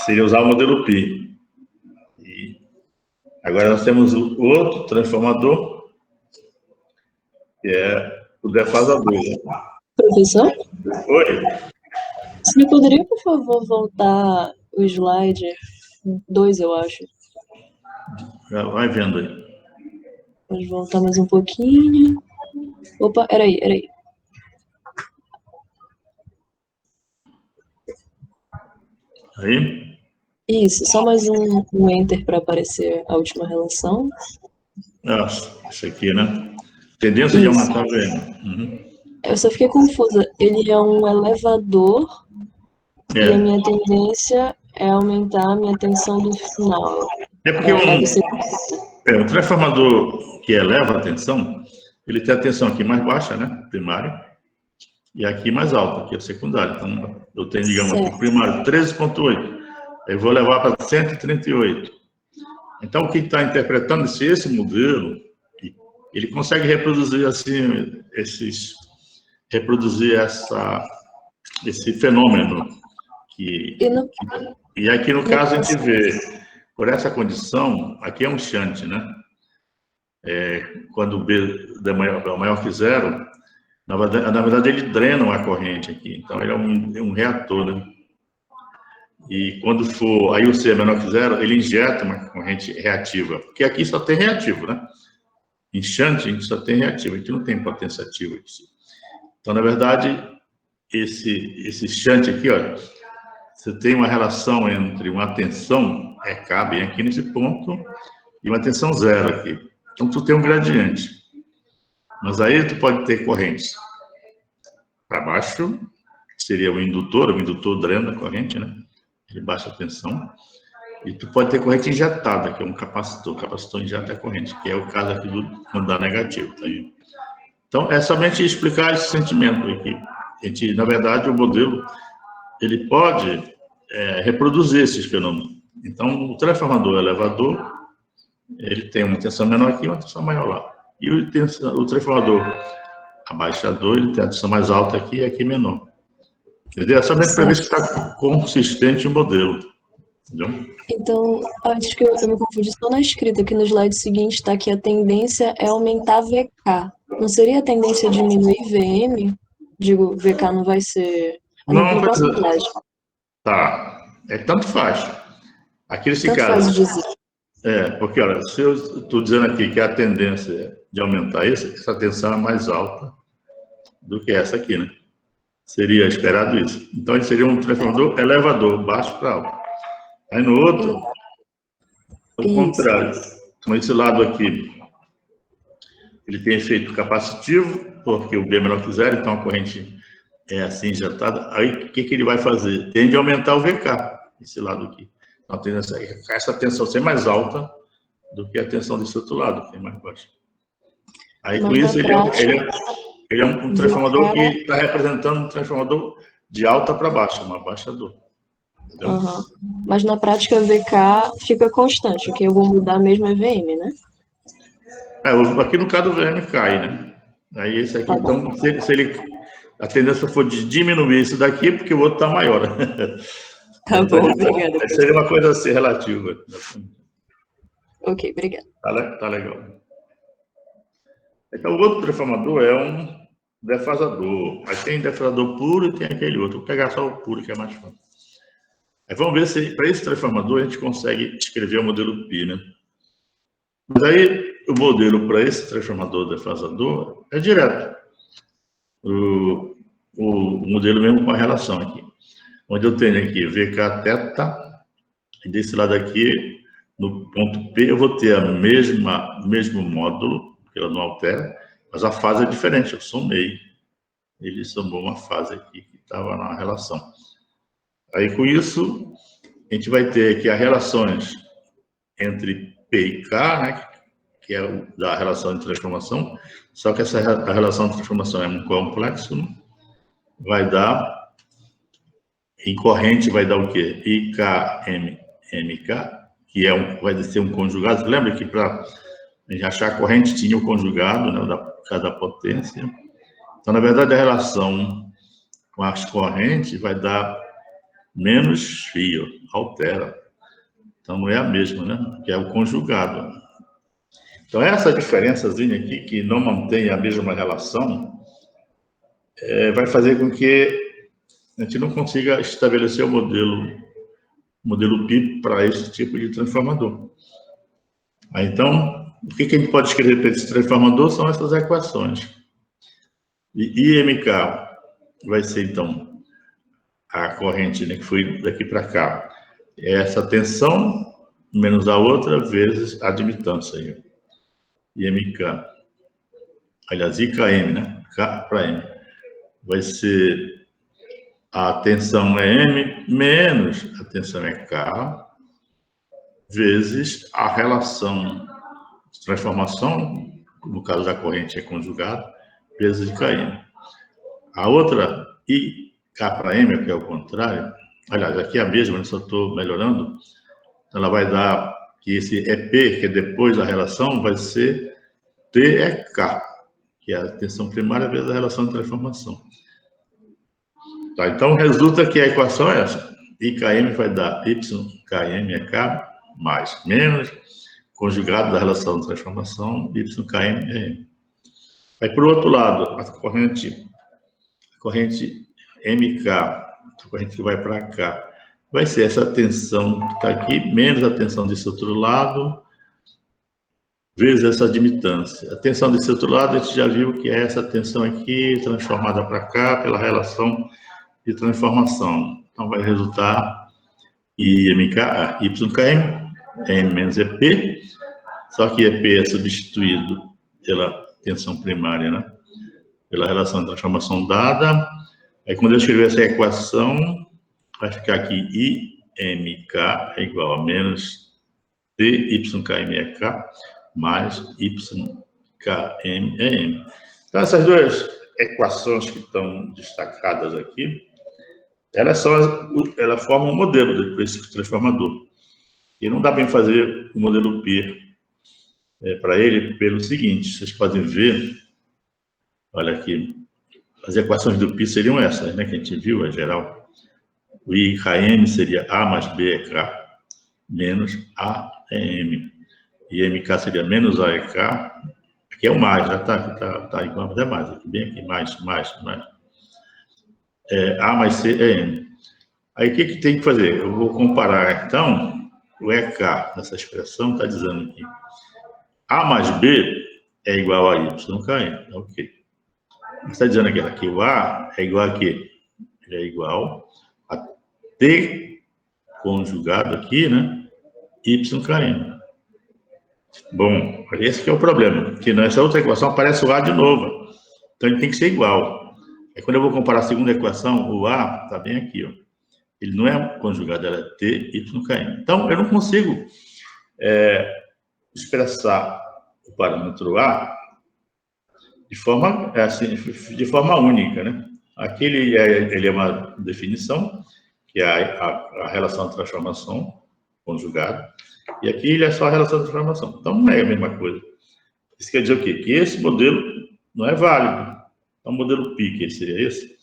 seria usar o modelo Pi. E agora nós temos o outro transformador, que é o defasador. Professor? Oi? Você poderia, por favor, voltar o slide 2, eu acho. Vai vendo aí. Pode voltar mais um pouquinho. Opa, era aí. Aí? Isso, só mais um Enter para aparecer a última relação. Isso aqui, né? Tendência de aumentar o VM. Uhum. Eu só fiquei confusa. Ele é um elevador e a minha tendência é aumentar a minha tensão do final. É porque o transformador que eleva a tensão, ele tem a tensão aqui mais baixa, né? Primária. E aqui mais alta, que é secundária. Então, eu tenho, digamos, aqui primário 13,8. Eu vou levar para 138. Então, o que está interpretando esse modelo, ele consegue reproduzir assim, esse fenômeno. E aqui, no caso, a gente vê, por essa condição, aqui é um shunt, né? Quando o B é maior que 0, na verdade, ele drena a corrente aqui. Então, ele é um reator, né? E quando for, aí o C é menor que 0, ele injeta uma corrente reativa. Porque aqui só tem reativo, né? Em shunt, a gente só tem reativo, a gente não tem potência ativa aqui. Então, na verdade, esse shunt aqui, olha, você tem uma relação entre uma tensão, K, bem aqui nesse ponto, e uma tensão 0 aqui. Então, tu tem um gradiente. Mas aí tu pode ter correntes para baixo, que seria o indutor drena a corrente, né? Ele baixa a tensão. E tu pode ter corrente injetada, que é um capacitor. O capacitor injeta a corrente, que é o caso aqui do quando dá negativo. Tá aí. Então, é somente explicar esse sentimento aqui. na verdade, o modelo ele pode reproduzir esses fenômenos. Então, o transformador elevador, ele tem uma tensão menor aqui e uma tensão maior lá. E o transformador abaixador, ele tem a tensão mais alta aqui e aqui menor. Entendeu? É somente para ver se está consistente o modelo. Entendeu? Então, antes que eu me confundi só na escrita, que no slide seguinte está que a tendência é aumentar VK. Não seria a tendência diminuir VM? Digo, VK não vai ser... Não, No próximo slide. Tá. Tanto faz. Aqui nesse Tanto caso... faz dizer. Porque, olha, se eu estou dizendo aqui que a tendência de aumentar essa tensão é mais alta do que essa aqui, né? Seria esperado isso. Então, ele seria um transformador elevador, baixo para alto. Aí no outro, o contrário. Então, esse lado aqui, ele tem efeito capacitivo, porque o B é menor que zero, então a corrente é assim injetada. Aí, o que ele vai fazer? Tende a aumentar o VK, esse lado aqui. Então, tende essa tensão ser mais alta do que a tensão desse outro lado, que é mais baixa. Aí, com isso, ele é um transformador que está representando um transformador de alta para baixa, uma abaixador. Uhum. Mas na prática, VK fica constante, o que eu vou mudar mesmo é VM, né? Aqui no caso, o VM cai, né? Aí esse aqui, então, a tendência for de diminuir isso daqui, porque o outro está maior. Tá então, bom, obrigada. Seria uma coisa assim, relativa. Ok, obrigada. Tá legal. Então, o outro transformador é um defasador. Aí tem defasador puro e tem aquele outro. Vou pegar só o puro, que é mais fácil. Aí vamos ver se, para esse transformador, a gente consegue escrever o modelo Pi, né? Mas aí, o modelo para esse transformador defasador é direto. O modelo mesmo com a relação aqui. Onde eu tenho aqui VK θ, e desse lado aqui, no ponto P, eu vou ter mesmo módulo, que ela não altera, mas a fase é diferente, eu somei. Ele somou uma fase aqui que estava na relação. Aí, com isso, a gente vai ter aqui as relações entre P e K, né, que é da relação de transformação, só que a relação de transformação é um complexo, né? Vai dar, em corrente vai dar o quê? IKMK, que vai ser um conjugado. Lembra que para a gente achar a corrente tinha o conjugado, né, da cada potência. Então, na verdade, a relação com as correntes vai dar menos φ, altera. Então, não é a mesma, né? Que é o conjugado. Então, essa diferençazinha aqui, que não mantém a mesma relação, vai fazer com que a gente não consiga estabelecer o modelo Pi para esse tipo de transformador. Então, o que a gente pode escrever para esse transformador são essas equações. E IMK vai ser, então, a corrente, né, que foi daqui para cá. Essa tensão menos a outra vezes a admitância. Aí. IMK. Aliás, IKM, né? K para M. Vai ser a tensão é M menos a tensão é K vezes a relação de transformação, no caso da corrente é conjugado, vezes de KM. A outra, IK para M, que é o contrário, aliás, aqui é a mesma, eu só estou melhorando, ela vai dar que esse EP, que é depois da relação, vai ser TEK, que é a tensão primária vezes a relação de transformação. Tá, então, resulta que a equação é essa. IKM vai dar YKM mais menos conjugado da relação de transformação YKM é M. Aí, por outro lado, a corrente MK, a corrente que vai para cá, vai ser essa tensão que está aqui, menos a tensão desse outro lado, vezes essa admitância. A tensão desse outro lado, a gente já viu que é essa tensão aqui, transformada para cá, pela relação de transformação. Então, vai resultar YKM, M menos EP, só que EP é substituído pela tensão primária, né? Pela relação de transformação dada. Aí, quando eu escrever essa equação, vai ficar aqui IMK é igual a menos TYKMK mais YKMEM. Então, essas duas equações que estão destacadas aqui, elas formam um modelo desse transformador. E não dá bem fazer o modelo P para ele pelo seguinte, vocês podem ver, olha aqui, as equações do Pi seriam essas, né, que a gente viu, a geral. O I KM seria A mais B é K, menos A é M. E MK seria menos A é K, aqui é o mais, já está igual, mas é mais, aqui, bem aqui, mais. A mais C é M. Aí o que tem que fazer? Eu vou comparar, então, o EK nessa expressão está dizendo aqui, A mais B é igual a YKM, ok. Está dizendo aqui que o A é igual a quê? Ele é igual a T conjugado aqui, né? YKM. Bom, esse que é o problema, que nessa outra equação aparece o A de novo. Então ele tem que ser igual. Aí quando eu vou comparar a segunda equação, o A está bem aqui, ó. Ele não é conjugado, ela é TYKM. Então eu não consigo expressar o parâmetro A de forma única, né? Aqui ele é uma definição, que é a relação de transformação conjugada, e aqui ele é só a relação de transformação. Então não é a mesma coisa. Isso quer dizer o quê? Que esse modelo não é válido. Então o modelo Pi, que seria esse,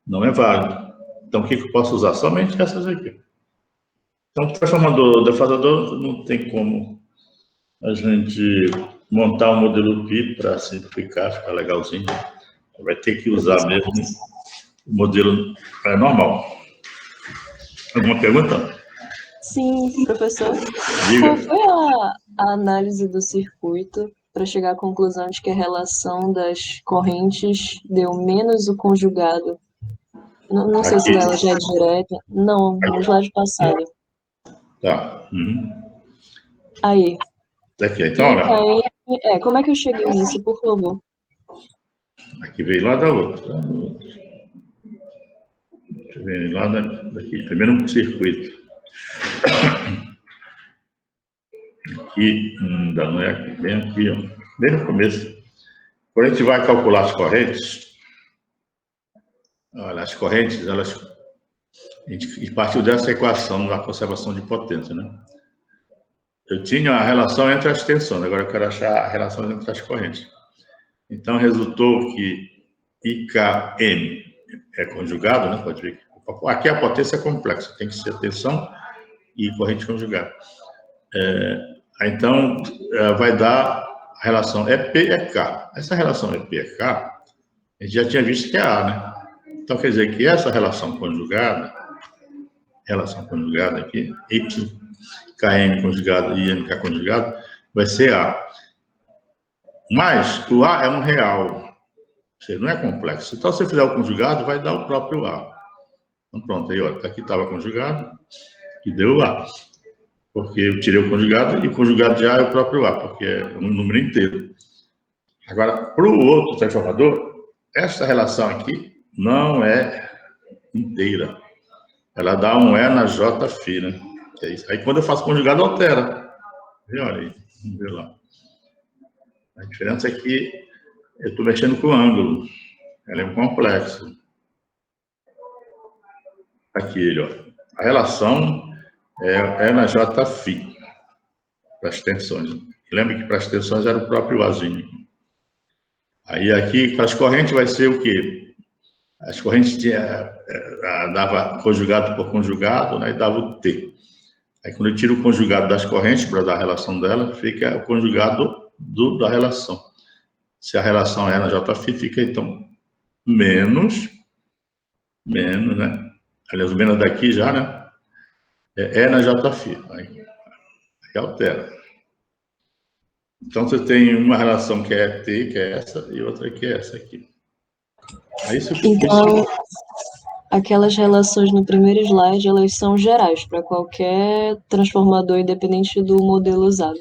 não é válido. Então o que eu posso usar? Somente essas aqui. Então o transformador defasador não tem como a gente montar um modelo Pi para simplificar, ficar legalzinho. Vai ter que usar mesmo o modelo normal. Alguma pergunta? Sim, professor. Diga. Qual foi a análise do circuito para chegar à conclusão de que a relação das correntes deu menos o conjugado? Não sei se ela já é direta. Não, no slide passado. Tá. Aí. Daqui, então, olha. Como é que eu cheguei nisso, por favor? Aqui veio lá da outra. Veio lá daqui. Primeiro um circuito. Aqui, ainda não é aqui, bem aqui, ó. Bem no começo. Quando a gente vai calcular as correntes, olha, as correntes, a gente partiu dessa equação da conservação de potência, né? Eu tinha a relação entre as tensões, agora eu quero achar a relação entre as correntes. Então, resultou que IKM é conjugado, né? Pode ver. Aqui a potência é complexa, tem que ser tensão e corrente conjugada. Então, vai dar a relação EP-EK. Essa relação EP-EK, a gente já tinha visto que é A, né? Então, quer dizer que essa relação conjugada aqui, YKM conjugado e IMK conjugado, vai ser A. Mas o A é um real, ou seja, não é complexo. Então, se eu fizer o conjugado, vai dar o próprio A. Então, pronto, aí, ó, aqui estava conjugado e deu o A. Porque eu tirei o conjugado e o conjugado de A é o próprio A, porque é um número inteiro. Agora, para o outro transformador, essa relação aqui não é inteira. Ela dá um E na Jφ, né? Que é isso. Aí, quando eu faço conjugado, altera. E olha aí, vamos ver lá. A diferença é que eu estou mexendo com o ângulo. Ela é um complexo. Aqui, ó. A relação é na Jφ, para as tensões. Lembra que para as tensões era o próprio Azinho. Aí aqui, para as correntes, vai ser o quê? As correntes dava conjugado por conjugado, né, e dava o T. Aí quando eu tiro o conjugado das correntes para dar a relação dela, fica o conjugado da relação. Se a relação é na Jφ, fica então menos, né? Aliás, o menos daqui já, né? É na Jφ. Aí altera. Então você tem uma relação que é T, que é essa, e outra que é essa aqui. Então, aquelas relações no primeiro slide, elas são gerais para qualquer transformador, independente do modelo usado.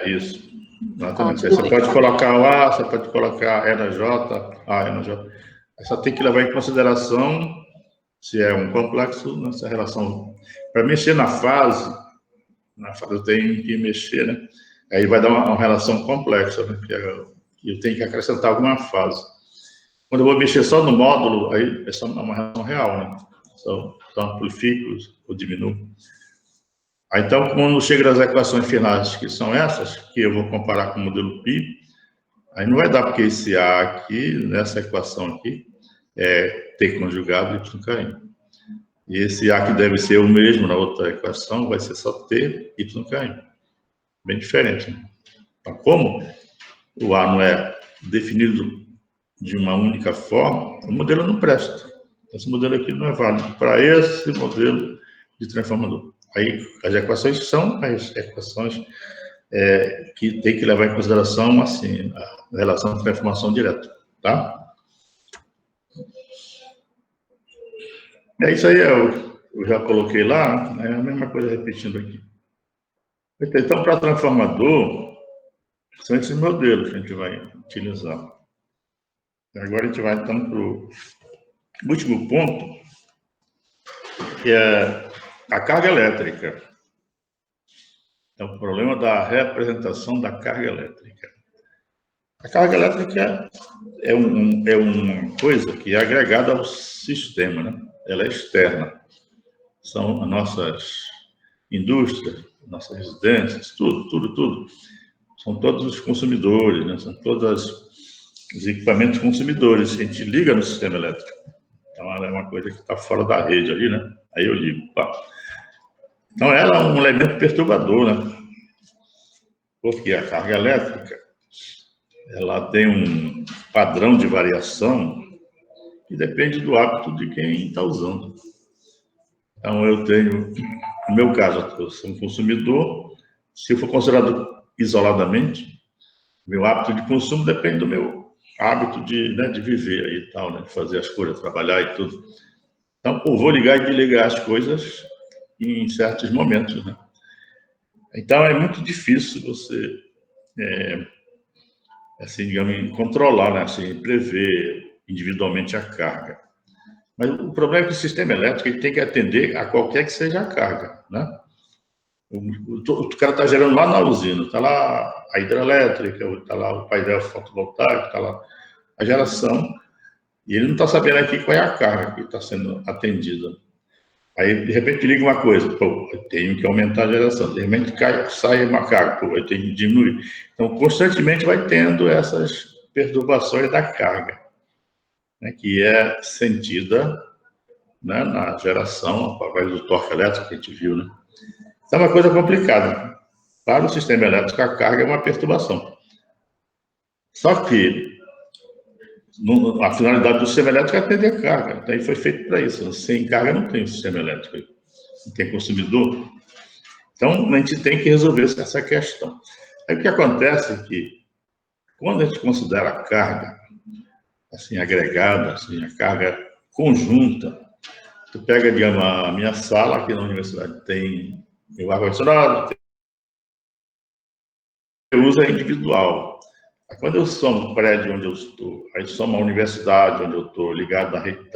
Isso. Exatamente. Você pode colocar o A, você pode colocar E na J, A, E na J. Só tem que levar em consideração se é um complexo nessa relação. Para mexer na fase eu tenho que mexer, né? Aí vai dar uma relação complexa, né? Que eu tenho que acrescentar alguma fase. Quando eu vou mexer só no módulo, aí é só uma relação real, né? Só amplifico ou diminuo. Aí, então, quando chega às equações finais, que são essas, que eu vou comparar com o modelo π, aí não vai dar, porque esse A aqui, nessa equação aqui, é T conjugado YKM. E esse A que deve ser o mesmo na outra equação, vai ser só T YKM. Bem diferente, né? Então, como o A não é definido de uma única forma, o modelo não presta. Esse modelo aqui não é válido para esse modelo de transformador. Aí, as equações são as equações que tem que levar em consideração, assim, a relação de transformação direta, tá? É isso aí, eu já coloquei lá, é a mesma coisa repetindo aqui. Então, para transformador, são esses modelos que a gente vai utilizar. Agora a gente vai, então, para o último ponto, que é a carga elétrica. É o problema da representação da carga elétrica. A carga elétrica é uma coisa que é agregada ao sistema, né? Ela é externa. São as nossas indústrias, nossas residências, tudo. São todos os consumidores, né? São todos os equipamentos consumidores que a gente liga no sistema elétrico. Então, ela é uma coisa que está fora da rede ali, né? Aí eu ligo, pá. Então, ela é um elemento perturbador, né? Porque a carga elétrica, ela tem um padrão de variação que depende do hábito de quem está usando. Então, eu tenho, no meu caso, eu sou um consumidor, se eu for considerado isoladamente, meu hábito de consumo depende do meu hábito de viver aí e tal, né? De fazer as coisas, trabalhar e tudo. Então, eu vou ligar e desligar as coisas em certos momentos, né? Então, é muito difícil você, assim, digamos, controlar, né? Assim, prever individualmente a carga. Mas o problema é que o sistema elétrico ele tem que atender a qualquer que seja a carga, né? O cara está gerando lá na usina, está lá a hidrelétrica, está lá o painel fotovoltaico, está lá a geração, e ele não está sabendo aqui qual é a carga que está sendo atendida. Aí, de repente, liga uma coisa, pô, eu tenho que aumentar a geração, de repente sai uma carga, pô, eu tenho que diminuir. Então, constantemente vai tendo essas perturbações da carga, né, que é sentida, né, na geração, através do torque elétrico que a gente viu, né? Então, é uma coisa complicada. Para o sistema elétrico, a carga é uma perturbação. Só que a finalidade do sistema elétrico é atender a carga. Então, ele foi feito para isso. Sem carga não tem sistema elétrico, não tem consumidor. Então, a gente tem que resolver essa questão. Aí, o que acontece é que, quando a gente considera a carga assim, agregada, assim, a carga conjunta, tu pega, digamos, a minha sala aqui na universidade, tem o ar-condicionado, eu uso é individual. Quando eu somo o prédio onde eu estou, aí somo a universidade onde eu estou, ligado na rede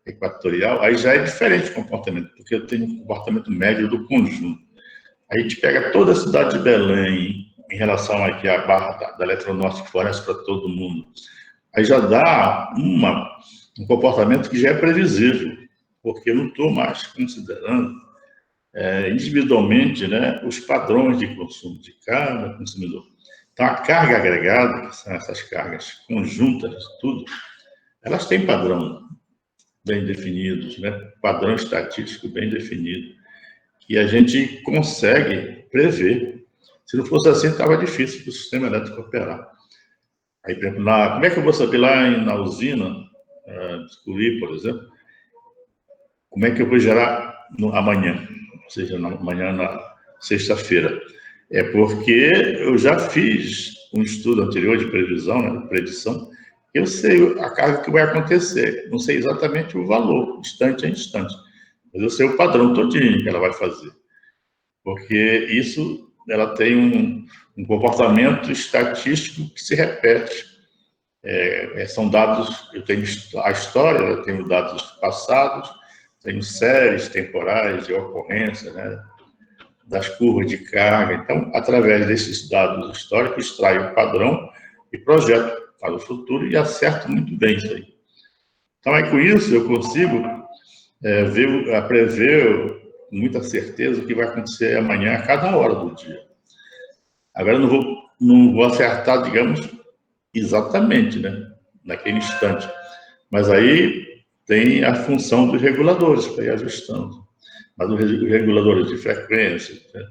equatorial, aí já é diferente o comportamento, porque eu tenho um comportamento médio do conjunto. Aí a gente pega toda a cidade de Belém, em relação aqui à barra da Eletronorte, que fornece para todo mundo, aí já dá um comportamento que já é previsível, porque eu não estou mais considerando individualmente, né, os padrões de consumo de cada consumidor. Então, a carga agregada, que são essas cargas conjuntas, tudo, elas têm padrão bem definidos, né, padrão estatístico bem definido, que a gente consegue prever. Se não fosse assim, estava difícil para o sistema elétrico operar. Aí, por exemplo, como é que eu vou saber lá na usina, descobrir, por exemplo, como é que eu vou gerar amanhã? Ou seja, amanhã na sexta-feira. É porque eu já fiz um estudo anterior de previsão, né, de predição, eu sei a carga que vai acontecer, não sei exatamente o valor, instante a instante, mas eu sei o padrão todinho que ela vai fazer. Porque isso, ela tem um comportamento estatístico que se repete. São dados, eu tenho a história, eu tenho dados passados, tenho séries temporais de ocorrência, né, das curvas de carga. Então, através desses dados históricos, extraio o padrão e projeto para o futuro e acerto muito bem isso aí. Então, aí, com isso, eu consigo prever com muita certeza o que vai acontecer amanhã, a cada hora do dia. Agora, eu não vou acertar, digamos, exatamente, né, naquele instante. Mas aí tem a função dos reguladores para ir ajustando. Mas os reguladores de frequência, né,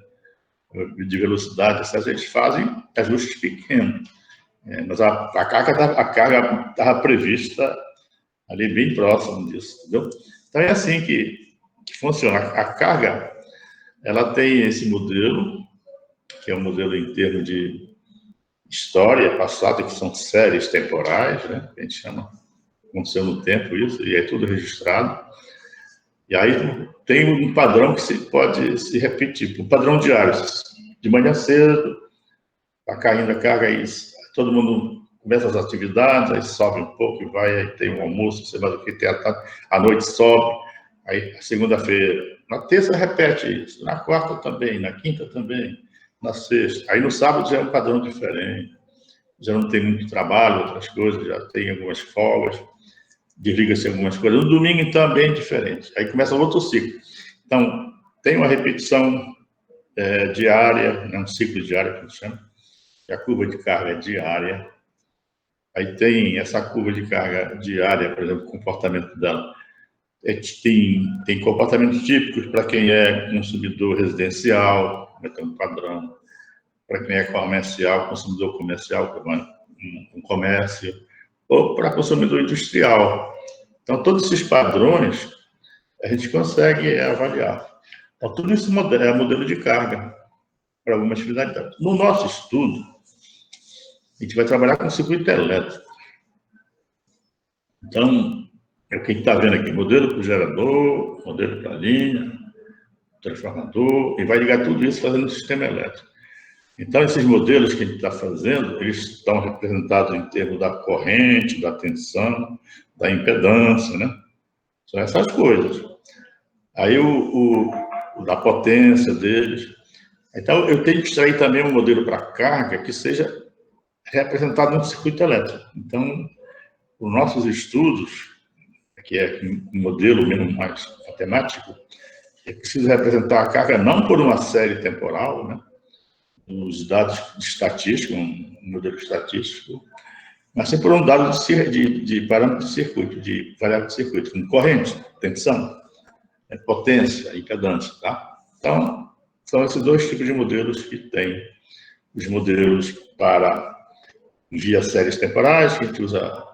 de velocidade, eles fazem ajustes pequenos. Mas a carga estava prevista ali bem próximo disso, entendeu? Então é assim que funciona. A carga, ela tem esse modelo, que é um modelo em termos de história passada, que são séries temporais, né? A gente chama, aconteceu no tempo isso, e é tudo registrado. E aí tem um padrão que pode se repetir, um padrão diário. De manhã cedo, está caindo a carga, aí todo mundo começa as atividades, aí sobe um pouco e vai, aí tem um almoço, sei lá do que, tem a noite sobe, aí segunda-feira, na terça repete isso, na quarta também, na quinta também, na sexta. Aí no sábado já é um padrão diferente, já não tem muito trabalho, outras coisas, já tem algumas folgas, desliga-se algumas coisas. No domingo, então, é bem diferente. Aí começa outro ciclo. Então, tem uma repetição diária, né, um ciclo diário, que a gente chama, que a curva de carga é diária. Aí tem essa curva de carga diária, por exemplo, o comportamento dela. Tem comportamentos típicos para quem é consumidor residencial, vai ter um padrão. Para quem é comercial, consumidor comercial, que vai um comércio, ou para consumidor industrial. Então, todos esses padrões a gente consegue avaliar. Então, tudo isso é modelo de carga para algumas finalidades. No nosso estudo, a gente vai trabalhar com circuito elétrico. Então, é o que a gente está vendo aqui, modelo para o gerador, modelo para a linha, transformador, e vai ligar tudo isso fazendo o sistema elétrico. Então, esses modelos que a gente está fazendo, eles estão representados em termos da corrente, da tensão, da impedância, né? São essas coisas. Aí, da potência deles. Então, eu tenho que extrair também um modelo para carga que seja representado no circuito elétrico. Então, os nossos estudos, que é um modelo mesmo mais matemático, é preciso representar a carga não por uma série temporal, né? Os dados estatísticos, um modelo estatístico, mas sim por um dado de parâmetro de circuito, de variável de circuito, como corrente, tensão, potência, impedância, tá? Então, são esses dois tipos de modelos que tem. Os modelos para via séries temporais, que a gente usa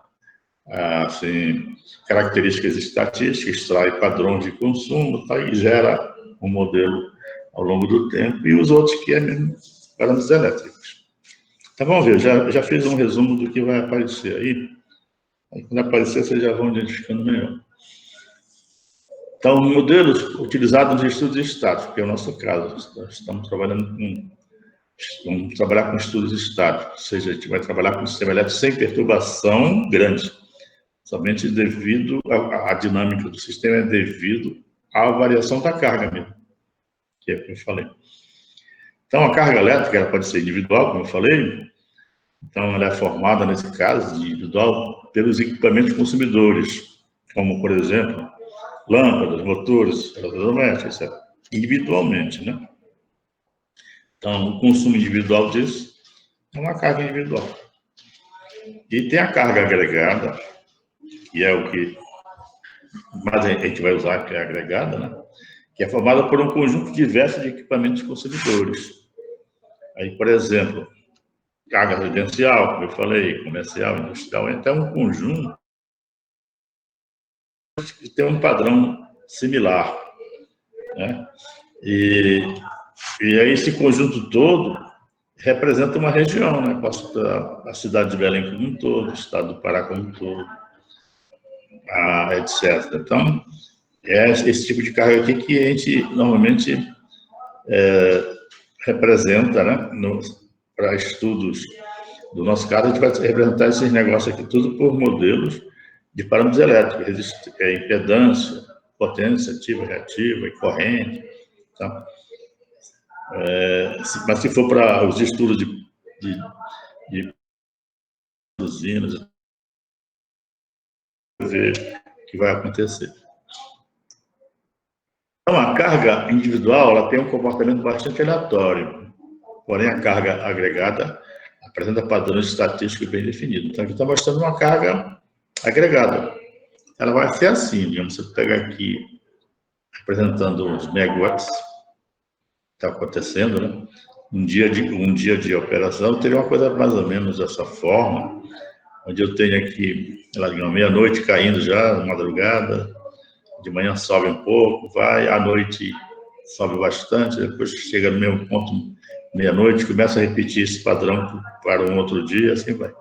assim, características estatísticas, extrai padrões de consumo, tá? E gera um modelo ao longo do tempo, e os outros que é mesmo parâmetros elétricos. Então, vamos ver, já fiz um resumo do que vai aparecer aí. Aí, quando aparecer, vocês já vão identificando melhor. Então, modelos utilizados nos estudos estáticos, que é o nosso caso. Nós estamos trabalhando vamos trabalhar com estudos estáticos, ou seja, a gente vai trabalhar com o sistema elétrico sem perturbação grande, somente devido à dinâmica do sistema, é devido à variação da carga mesmo, que é o que eu falei. Então, a carga elétrica ela pode ser individual, como eu falei. Então, ela é formada, nesse caso, de individual, pelos equipamentos consumidores, como, por exemplo, lâmpadas, motores, eletrodomésticos, etc. Individualmente, né? Então, o consumo individual disso é uma carga individual. E tem a carga agregada, que é o que mais a gente vai usar, que é a agregada, né? Que é formada por um conjunto diverso de equipamentos consumidores. Aí, por exemplo, carga residencial, como eu falei, comercial, industrial, então é um conjunto que tem um padrão similar, né? E aí esse conjunto todo representa uma região, né? A cidade de Belém como um todo, o estado do Pará como um todo, etc. Então, é esse tipo de carga aqui que a gente normalmente representa, né? Para estudos do nosso caso, a gente vai representar esses negócios aqui tudo por modelos de parâmetros elétricos, impedância, potência ativa, reativa e corrente. Tá? Mas se for para os estudos de usinas, ver o que vai acontecer. Então, a carga individual ela tem um comportamento bastante aleatório, porém a carga agregada apresenta padrões estatísticos bem definidos. Então, aqui está mostrando uma carga agregada. Ela vai ser assim, digamos, você pega aqui, representando os megawatts, está acontecendo, né? Um dia de operação teria uma coisa mais ou menos dessa forma, onde eu tenho aqui, lá de meia-noite caindo já, madrugada, de manhã sobe um pouco, vai, à noite sobe bastante, depois chega no mesmo ponto, meia-noite, começa a repetir esse padrão para um outro dia, assim vai.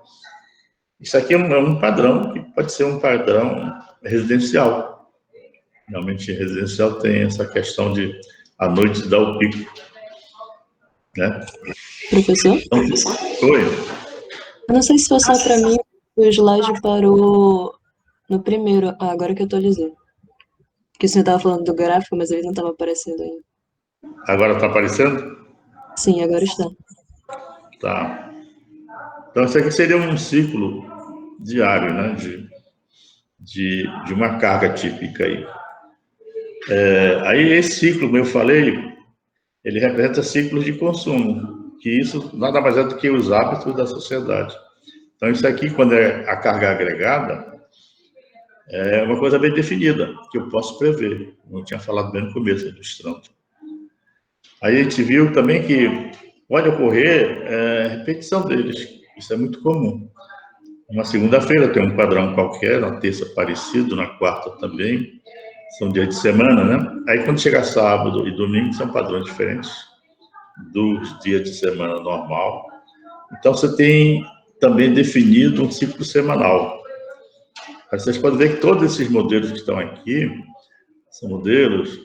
Isso aqui é um padrão, que pode ser um padrão residencial. Realmente, residencial tem essa questão de à noite dar o pico, né? Professor? Então, oi? Eu não sei se foi só para mim, o slide parou no primeiro, agora que eu atualizei. Porque o senhor estava falando do gráfico, mas ele não estava aparecendo ainda. Agora está aparecendo? Sim, agora está. Tá. Então, isso aqui seria um ciclo diário, né? De uma carga típica aí. Aí, esse ciclo, como eu falei, ele representa ciclos de consumo, que isso nada mais é do que os hábitos da sociedade. Então, isso aqui, quando é a carga agregada, é uma coisa bem definida, que eu posso prever. Eu tinha falado bem no começo, ilustrando. Aí a gente viu também que pode ocorrer repetição deles. Isso é muito comum. Uma segunda-feira tem um padrão qualquer, na terça parecido, na quarta também. São dias de semana, né? Aí quando chega sábado e domingo, são padrões diferentes dos dias de semana normal. Então você tem também definido um ciclo semanal. Aí vocês podem ver que todos esses modelos que estão aqui são modelos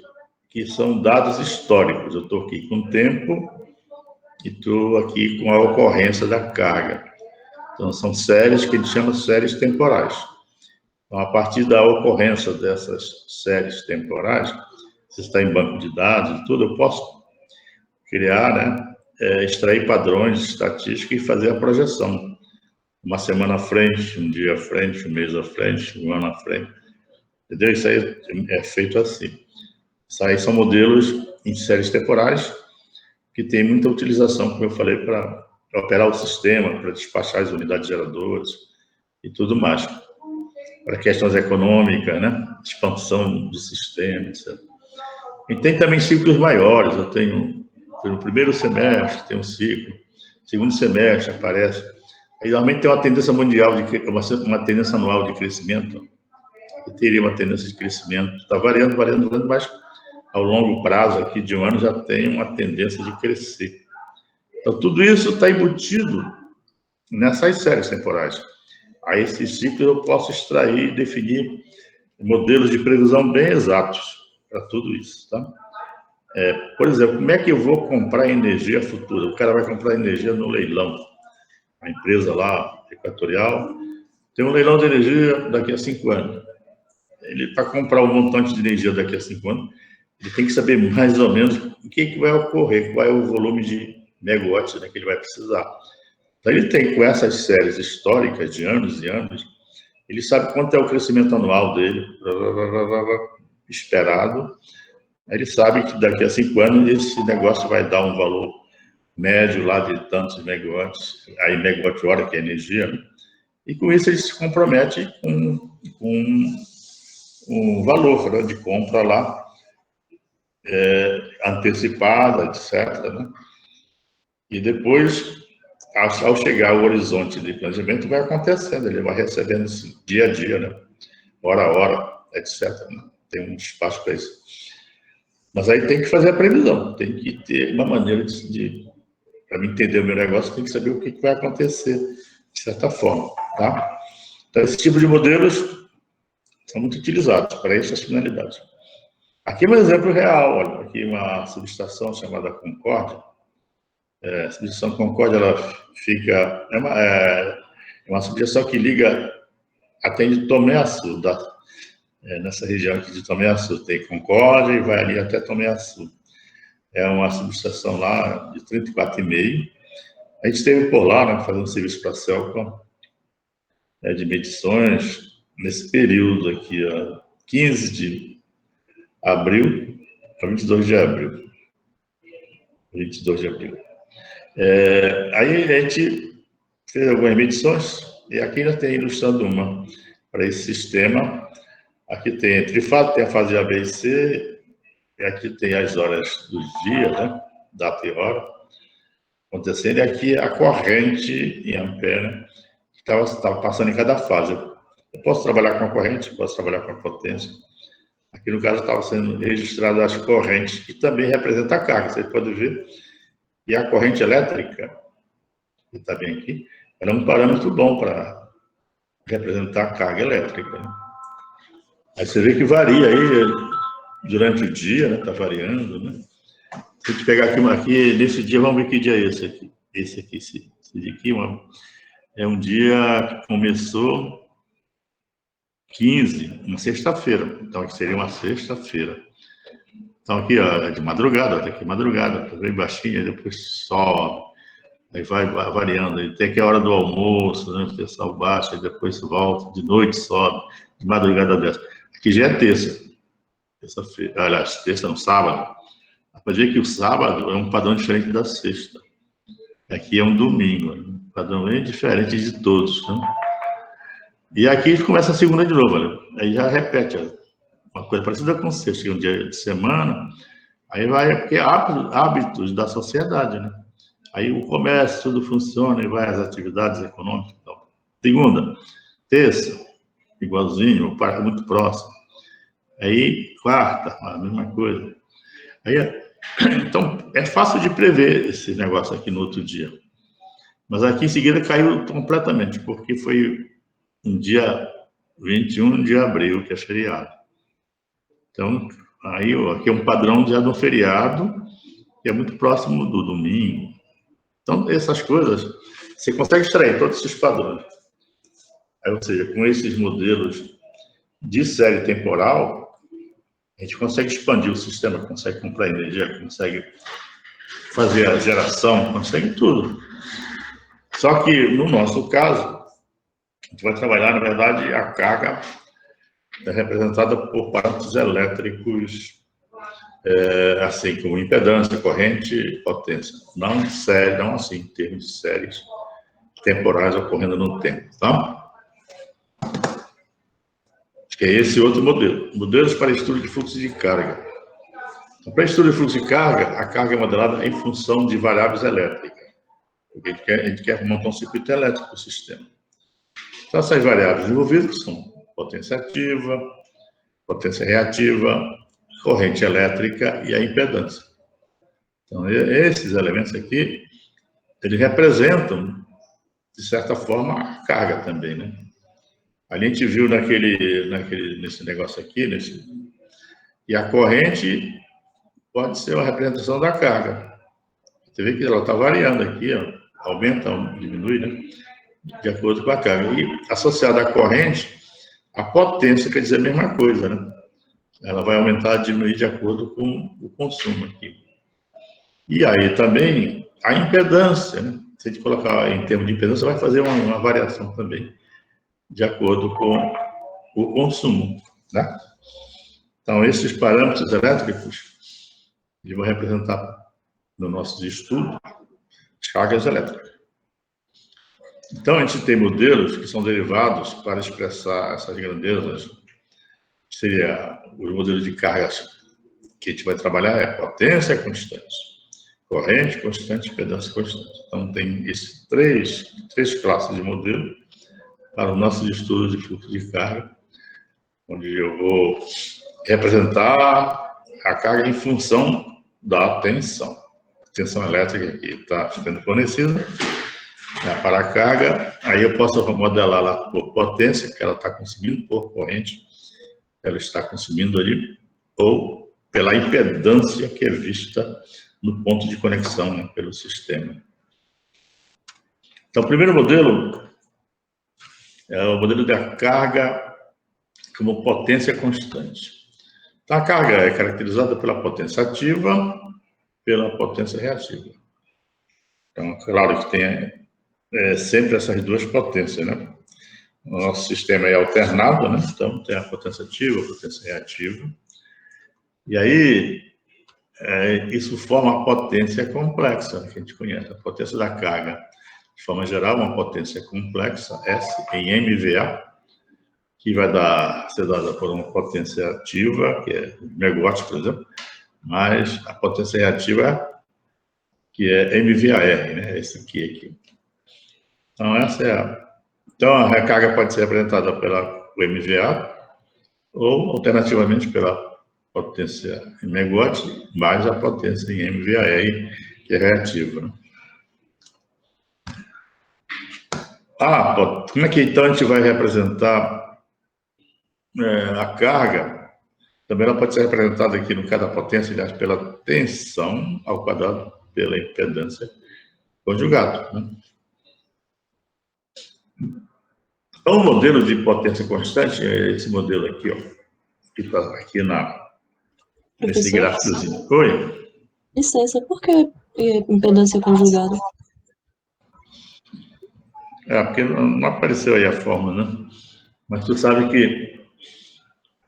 que são dados históricos. Eu estou aqui com o tempo e estou aqui com a ocorrência da carga. Então, são séries que a gente chama de séries temporais. Então, a partir da ocorrência dessas séries temporais, se está em banco de dados e tudo, eu posso criar, né, extrair padrões estatísticos e fazer a projeção. Uma semana à frente, um dia à frente, um mês à frente, um ano à frente. Entendeu? Isso aí é feito assim. Isso aí são modelos em séries temporais que tem muita utilização, como eu falei, para operar o sistema, para despachar as unidades geradoras e tudo mais. Para questões econômicas, né? Expansão do sistema, etc. E tem também ciclos maiores. Eu tenho no primeiro semestre, tem um ciclo. Segundo semestre aparece. Aí, normalmente tem uma tendência mundial, uma tendência anual de crescimento. Eu teria uma tendência de crescimento. Está variando, mas ao longo prazo, aqui de um ano, já tem uma tendência de crescer. Então, tudo isso está embutido nessas séries temporais. Aí, esse ciclo eu posso extrair e definir modelos de previsão bem exatos para tudo isso, tá? Por exemplo, como é que eu vou comprar energia futura? O cara vai comprar energia no leilão. A empresa lá, Equatorial, tem um leilão de energia daqui a 5 anos. Ele, para comprar um montante de energia daqui a 5 anos, ele tem que saber mais ou menos o que vai ocorrer, qual é o volume de megawatts, né, que ele vai precisar. Então, ele tem, com essas séries históricas de anos e anos, ele sabe quanto é o crescimento anual dele, esperado. Ele sabe que daqui a 5 anos esse negócio vai dar um valor médio lá de tantos megawatts, aí megawatt-hora, que é energia, né? E com isso ele se compromete com um valor, né, de compra lá, antecipada, etc., né? E depois, ao chegar ao horizonte de planejamento, vai acontecendo, ele vai recebendo isso dia a dia, né? Hora a hora, etc., né? Tem um espaço para isso. Mas aí tem que fazer a previsão, tem que ter uma maneira para me entender o meu negócio, tem que saber o que vai acontecer, de certa forma, tá? Então, esse tipo de modelos são muito utilizados para essas finalidades. Aqui é um exemplo real, olha, aqui uma subestação chamada Concórdia. A subestação Concórdia, ela fica, é uma subestação que liga, atende Tomé-Açu, nessa região aqui de Tomé-Açu, tem Concórdia e vai ali até Tomé-Açu. É uma subestação lá de 34,5. A gente esteve por lá, né, fazendo serviço para a Celcom. de medições nesse período aqui, ó, 15 de abril a 22 de abril. 22 de abril. Aí a gente fez algumas medições, e aqui já tem ilustrando uma para esse sistema. Aqui tem, de fato, tem a fase de A, B e C, e aqui tem as horas do dia, né? Data e hora, acontecendo, e aqui a corrente em ampere que estava passando em cada fase. Eu posso trabalhar com a corrente, posso trabalhar com a potência. Aqui, no caso, estava sendo registrado as correntes, que também representa a carga, vocês podem ver. E a corrente elétrica, que está bem aqui, ela é um parâmetro bom para representar a carga elétrica, né? Aí você vê que varia aí durante o dia, né? Está variando, né? Se a gente pegar aqui, nesse dia, vamos ver que dia é esse aqui. Esse dia aqui é um dia que começou 15, uma sexta-feira. Então, aqui seria uma sexta-feira. Então, aqui, ó, é de madrugada, até aqui madrugada, tá bem baixinho, aí depois sobe, aí vai variando. Aí tem aqui a hora do almoço, né? O pessoal baixa, aí depois volta, de noite sobe, de madrugada desce. Aqui já é terça-feira, aliás, terça não, sábado. Dá para ver que o sábado é um padrão diferente da sexta. Aqui é um domingo, um padrão bem diferente de todos, né? E aqui começa a segunda de novo, né? Aí já repete, uma coisa parecida com sexta, que é um dia de semana, aí vai, porque é hábitos da sociedade, né? Aí o comércio, tudo funciona, e vai as atividades econômicas. Então, segunda, terça, igualzinho, o parque muito próximo. Aí, quarta, a mesma coisa. Aí, então, é fácil de prever esse negócio aqui no outro dia. Mas aqui em seguida caiu completamente, porque foi um dia 21 de abril, que é feriado. Então, aí aqui é um padrão já do feriado, que é muito próximo do domingo. Então, essas coisas, você consegue extrair todos esses padrões. Aí, ou seja, com esses modelos de série temporal, a gente consegue expandir o sistema, consegue comprar energia, consegue fazer a geração, consegue tudo. Só que, no nosso caso, a gente vai trabalhar, na verdade, a carga é representada por parâmetros elétricos, assim como impedância, corrente e potência. Não assim, em termos de séries temporais ocorrendo no tempo, tá? Que é esse outro modelo. Modelos para estudo de fluxo de carga. Então, para estudo de fluxo de carga, a carga é modelada em função de variáveis elétricas. Porque a gente quer montar um circuito elétrico para o sistema. Então, essas variáveis envolvidas são potência ativa, potência reativa, corrente elétrica e a impedância. Então, esses elementos aqui, eles representam, de certa forma, a carga também, né? A gente viu nesse negócio aqui, e a corrente pode ser uma representação da carga. Você vê que ela está variando aqui, ó, aumenta, diminui, né? De acordo com a carga. E associada à corrente, a potência quer dizer a mesma coisa, né? Ela vai aumentar, diminuir de acordo com o consumo aqui. E aí também a impedância, né? Se a gente colocar em termos de impedância, vai fazer uma variação também, de acordo com o consumo, né? Então, esses parâmetros elétricos, eles vão representar, no nosso estudo, as cargas elétricas. Então, a gente tem modelos que são derivados para expressar essas grandezas, que seria os modelos de cargas que a gente vai trabalhar é potência constante, corrente constante, impedância constante. Então, tem esses três classes de modelo para o nosso estudo de fluxo de carga, onde eu vou representar a carga em função da tensão. A tensão elétrica aqui está ficando fornecida para a carga, aí eu posso modelar lá por potência, que ela está consumindo, por corrente, ela está consumindo ali, ou pela impedância que é vista no ponto de conexão, né, pelo sistema. Então, o primeiro modelo é o modelo da carga como potência constante. Então, a carga é caracterizada pela potência ativa, pela potência reativa. Então, claro que tem sempre essas duas potências, né? O nosso sistema é alternado, né? Então, tem a potência ativa, a potência reativa. E aí, isso forma a potência complexa, que a gente conhece. A potência da carga, de forma geral, uma potência complexa, S em MVA, que vai ser dada por uma potência ativa, que é megawatts, por exemplo, mais a potência reativa, que é MVAR, né? Esse aqui. Então, Então, a recarga pode ser representada pela MVA ou, alternativamente, pela potência em megawatts mais a potência em MVAR, que é reativa. Né? Como é que então a gente vai representar a carga? Também ela pode ser representada aqui no caso da potência, aliás, pela tensão ao quadrado pela impedância conjugada. Né? Então, o modelo de potência constante é esse modelo aqui, ó, que está aqui nesse gráficozinho. Oi? Licença, por que impedância conjugada? Porque não apareceu aí a forma, né? Mas tu sabe que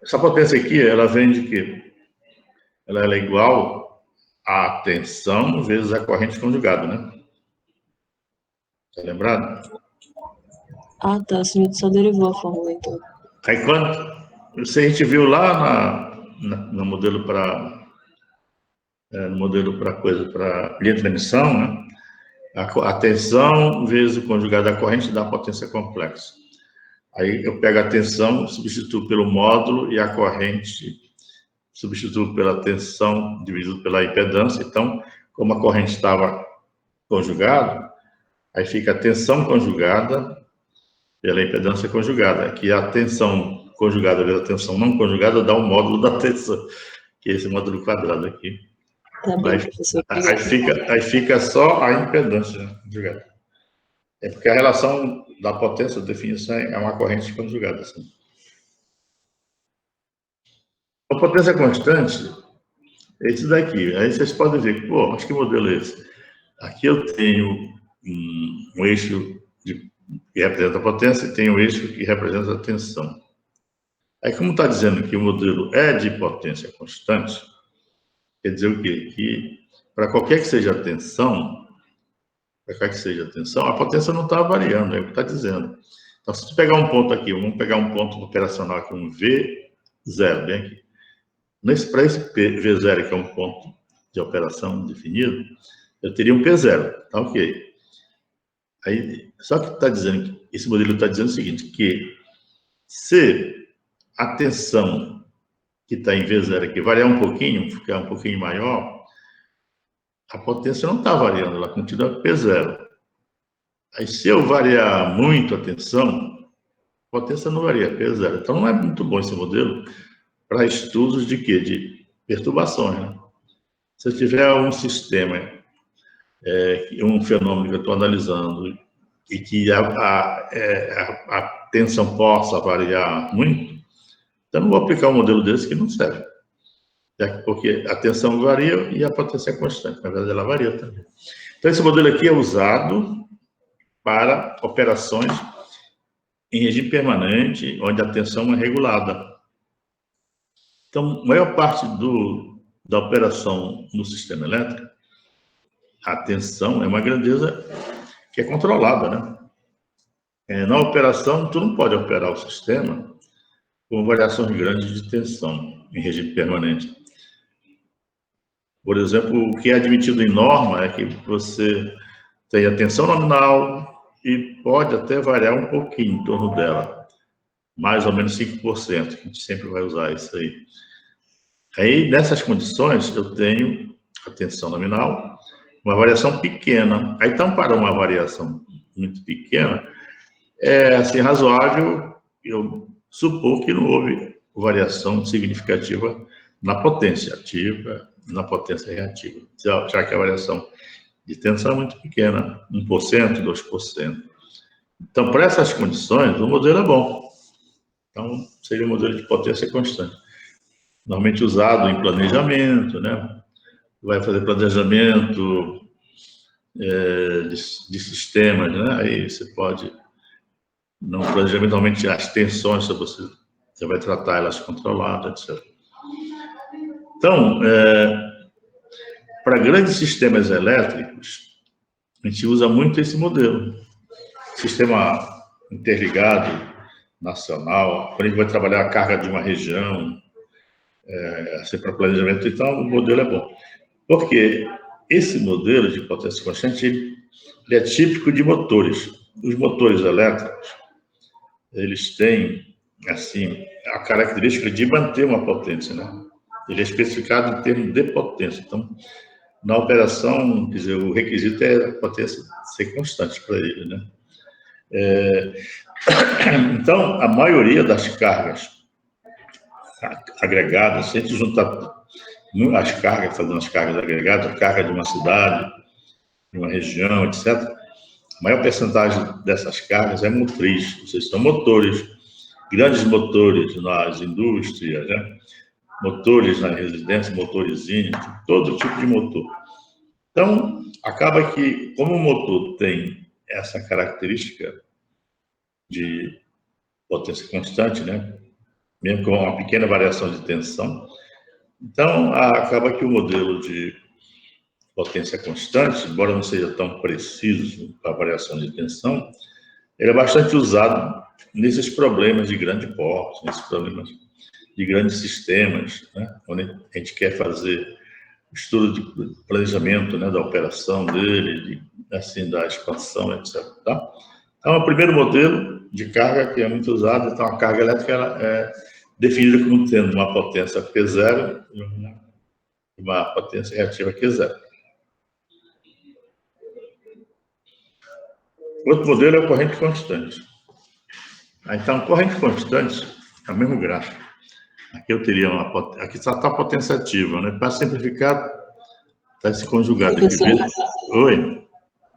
essa potência aqui, ela vem de quê? Ela é igual à tensão vezes a corrente conjugada, né? Tá lembrado? Ah, tá. A senhora só derivou a fórmula, então. Aí quando a gente viu lá no modelo para linha de emissão, né? A tensão vezes o conjugado da corrente dá a potência complexa. Aí eu pego a tensão, substituo pelo módulo e a corrente substituo pela tensão dividido pela impedância. Então, como a corrente estava conjugada, aí fica a tensão conjugada pela impedância conjugada. Aqui a tensão conjugada vezes a tensão não conjugada dá o módulo da tensão, que é esse módulo quadrado aqui. Tá bem, professor. Aí fica só a impedância conjugada. É porque a relação da potência, a definição é uma corrente conjugada. Assim. A potência constante é esse daqui. Aí vocês podem ver, mas que modelo é esse? Aqui eu tenho um eixo que representa a potência e tenho um eixo que representa a tensão. Aí, como está dizendo que o modelo é de potência constante, quer dizer o quê? Que para qualquer que seja a tensão, a potência não está variando, é o que está dizendo. Então, se tu pegar um ponto aqui, vamos pegar um ponto operacional aqui, um V0, bem aqui. Para esse V0, que é um ponto de operação definido, eu teria um P0, tá ok. Aí, só que está dizendo, esse modelo está dizendo o seguinte, que se a tensão que está em V0 aqui variar um pouquinho, ficar um pouquinho maior, a potência não está variando, ela continua P0. Aí, se eu variar muito a tensão, a potência não varia, P0. Então, não é muito bom esse modelo para estudos de quê? De perturbações, né? Se eu tiver um sistema, um fenômeno que eu estou analisando, e que a tensão possa variar muito, então, não vou aplicar um modelo desse que não serve. Porque a tensão varia e a potência é constante. Na verdade, ela varia também. Então, esse modelo aqui é usado para operações em regime permanente, onde a tensão é regulada. Então, a maior parte da operação no sistema elétrico, a tensão é uma grandeza que é controlada, né? Na operação, tu não pode operar o sistema com variações grandes de tensão em regime permanente. Por exemplo, o que é admitido em norma é que você tem a tensão nominal e pode até variar um pouquinho em torno dela, mais ou menos 5%, a gente sempre vai usar isso aí. Aí, nessas condições, eu tenho a tensão nominal, uma variação pequena. Aí, então, para uma variação muito pequena, é assim, razoável eu supor que não houve variação significativa na potência ativa, na potência reativa, já que a variação de tensão é muito pequena, 1%, 2%. Então, para essas condições, o modelo é bom. Então, seria um modelo de potência constante. Normalmente usado em planejamento, né? Vai fazer planejamento de sistemas, né? Aí você pode No planejamento, normalmente, as tensões, você vai tratar elas controladas, etc. Então, para grandes sistemas elétricos, a gente usa muito esse modelo. Sistema interligado, nacional, quando a gente vai trabalhar a carga de uma região, assim, para planejamento, então o modelo é bom. Porque esse modelo de potência constante, ele é típico de motores. Os motores elétricos, eles têm, assim, a característica de manter uma potência, né? Ele é especificado em termos de potência. Então, na operação, quer dizer, o requisito é a potência ser constante para ele, né? Então, a maioria das cargas agregadas, se a gente juntar as cargas, fazendo as cargas agregadas, a carga de uma cidade, de uma região, etc., a maior percentagem dessas cargas é motriz, ou seja, são motores, grandes motores nas indústrias, né? Motores nas residências, motorzinhos, todo tipo de motor. Então, acaba que, como o motor tem essa característica de potência constante, né? Mesmo com uma pequena variação de tensão, então acaba que o modelo de potência constante, embora não seja tão preciso para a variação de tensão, ele é bastante usado nesses problemas de grande porte, nesses problemas de grandes sistemas, né? Onde a gente quer fazer estudo de planejamento, né, da operação dele, assim, da expansão, etc. Tá? Então, o primeiro modelo de carga que é muito usado, então a carga elétrica ela é definida como tendo uma potência P0 e uma potência reativa Q0. Outro modelo é o corrente constante. Então, corrente constante é o mesmo gráfico. Aqui eu teria uma potência, aqui está a potência ativa, né? Para simplificar, está esse conjugado aqui. Oi?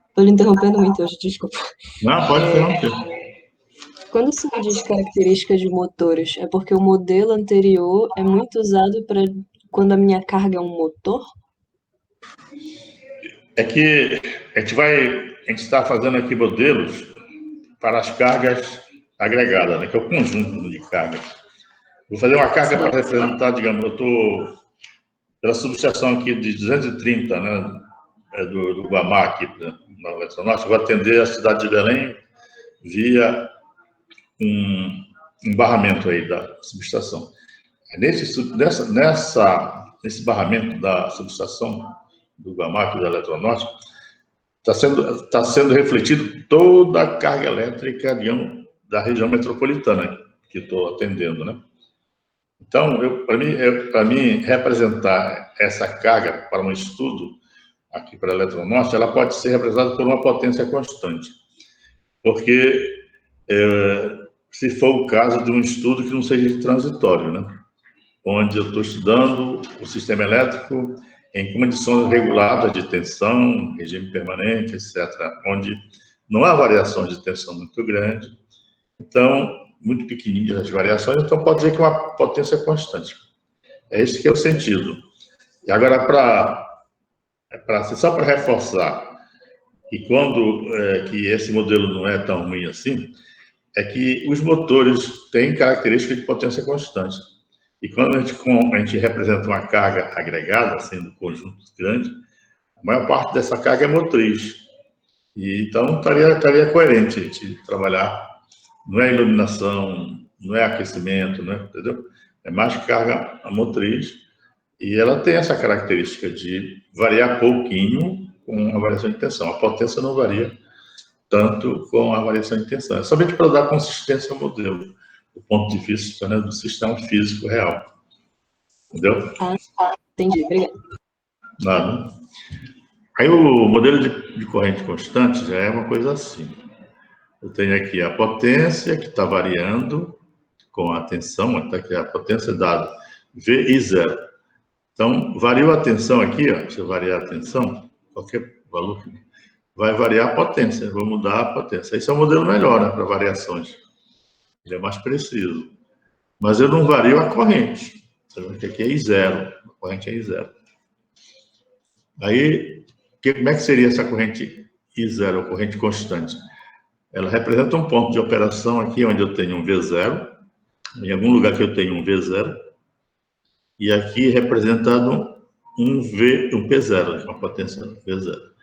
Estou lhe interrompendo muito hoje, desculpa. Não, pode interromper. Quando se diz características de motores, é porque o modelo anterior é muito usado para quando a minha carga é um motor? É que a gente está fazendo aqui modelos para as cargas agregadas, né, que é o conjunto de cargas. Vou fazer uma carga para representar, digamos, eu estou pela subestação aqui de 230, né, do Guamá aqui na Eletronorte, vou atender a cidade de Belém via um barramento aí da subestação. Nesse barramento da subestação do Guamá aqui da Eletronorte, está sendo refletido toda a carga elétrica, digamos, da região metropolitana que estou atendendo, né? Então, para mim, representar essa carga para um estudo aqui para a Eletronorte, ela pode ser representada por uma potência constante, porque se for o caso de um estudo que não seja transitório, né? Onde eu estou estudando o sistema elétrico em condições reguladas de tensão, regime permanente, etc., onde não há variação de tensão muito grande, então, muito pequenininhas as variações, então pode dizer que é uma potência constante. É esse que é o sentido. E agora, só para reforçar, que que esse modelo não é tão ruim assim, é que os motores têm características de potência constante. E quando a gente representa uma carga agregada, sendo um conjunto grande, a maior parte dessa carga é motriz. E então estaria coerente a gente trabalhar, não é iluminação, não é aquecimento, né? Entendeu? É mais carga motriz. E ela tem essa característica de variar pouquinho com a variação de tensão. A potência não varia tanto com a variação de tensão. É somente para dar consistência ao modelo, do ponto de vista, né, do sistema físico real. Entendeu? Entendi, obrigada. Nada. Aí o modelo de corrente constante já é uma coisa assim. Eu tenho aqui a potência que está variando com a tensão, até que a potência é dada V e zero. Então, variou a tensão aqui, ó, se eu variar a tensão, qualquer valor, vai variar a potência, vou mudar a potência. Esse é um modelo melhor, né, para variações. Ele é mais preciso. Mas eu não vario a corrente. Que aqui é I0, a corrente é I0. Aí, como é que seria essa corrente I0, a corrente constante? ela representa um ponto de operação aqui, onde eu tenho um V0, em algum lugar que eu tenho um V0, e aqui representado um P0, uma potência V0.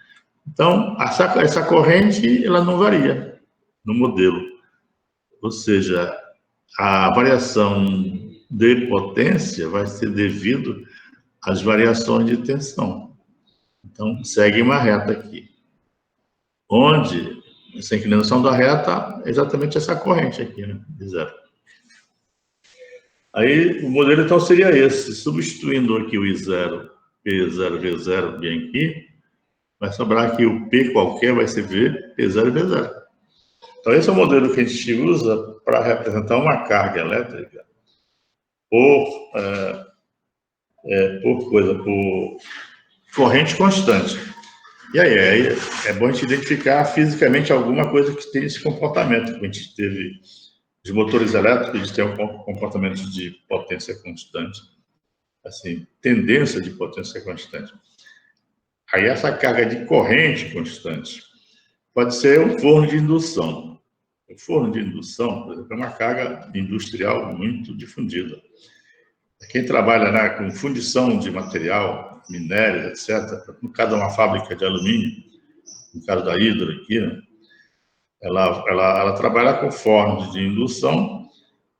Então, essa corrente, ela não varia no modelo. Ou seja, a variação de potência vai ser devido às variações de tensão. Então, segue uma reta aqui. Onde essa inclinação da reta é exatamente essa corrente aqui, né? De zero. Aí, o modelo, então, seria esse. Substituindo aqui o I0, P0, V0, bem aqui, vai sobrar aqui o P qualquer, vai ser V, P0 e V0. Então, esse é o modelo que a gente usa para representar uma carga elétrica por corrente constante. E aí é bom a gente identificar fisicamente alguma coisa que tem esse comportamento. A gente teve os motores elétricos, eles têm um comportamento de potência constante, assim, tendência de potência constante. Aí essa carga de corrente constante pode ser um forno de indução. O forno de indução, por exemplo, é uma carga industrial muito difundida. Quem trabalha com fundição de material, minérios, etc., no caso de uma fábrica de alumínio, no caso da Hydro aqui, né, ela trabalha com fornos de indução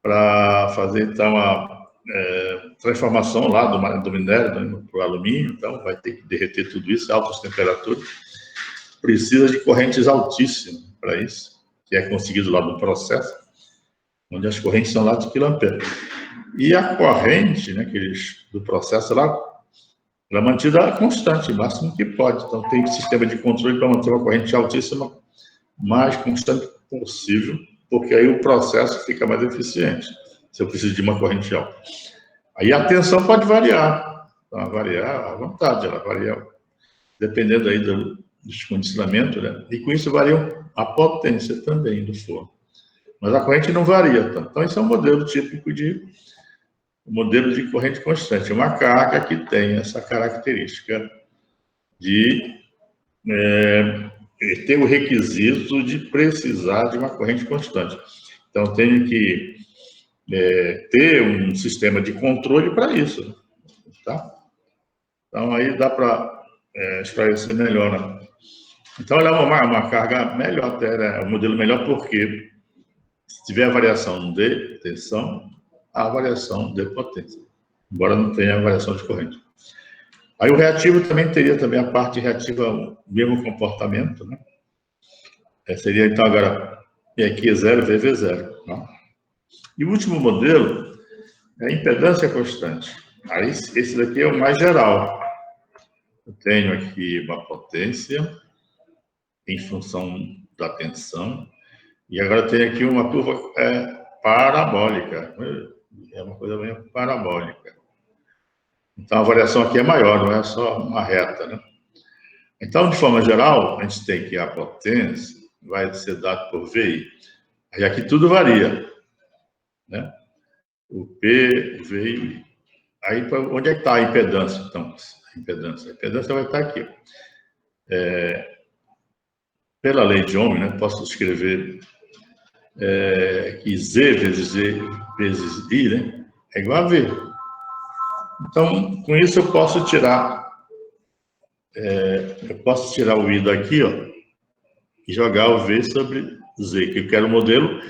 para fazer, então, a transformação lá do minério para o alumínio. Então, vai ter que derreter tudo isso, altas temperaturas. Precisa de correntes altíssimas para isso, que é conseguido lá no processo, onde as correntes são lá de quiloamperes. E a corrente, né, do processo lá, ela é mantida constante, o máximo que pode. Então, tem sistema de controle para manter uma corrente altíssima, mais constante possível, porque aí o processo fica mais eficiente, se eu preciso de uma corrente alta. Aí a tensão pode variar, variar à vontade, ela varia dependendo aí do condicionamento, né? E com isso varia a potência também do forno. Mas a corrente não varia tanto. Então, esse é um modelo típico de corrente constante. É uma carga que tem essa característica de ter o requisito de precisar de uma corrente constante. Então, tenho que ter um sistema de controle para isso. Tá? Então, aí dá para esclarecer melhor. Né? Então, ela é uma carga melhor, até, né? Um modelo melhor porque se tiver a variação de tensão, há a variação de potência, embora não tenha a variação de corrente. Aí o reativo também teria a parte reativa, o mesmo comportamento, né? Seria, então, agora, P aqui é 0, VV0. Tá? E o último modelo é a impedância constante. Aí, esse daqui é o mais geral. Eu tenho aqui uma potência em função da tensão, e agora tem aqui uma curva parabólica. É uma coisa bem parabólica. Então, a variação aqui é maior, não é só uma reta, né? Então, de forma geral, a gente tem que a potência vai ser dada por VI. Aí aqui tudo varia, né? O P, V e I. Aí, onde é que está a impedância, então? A impedância vai estar aqui. Pela lei de Ohm, né, posso escrever que Z vezes I, né, é igual a V. Então, com isso eu posso tirar o I daqui, ó, e jogar o V sobre Z, que eu quero o modelo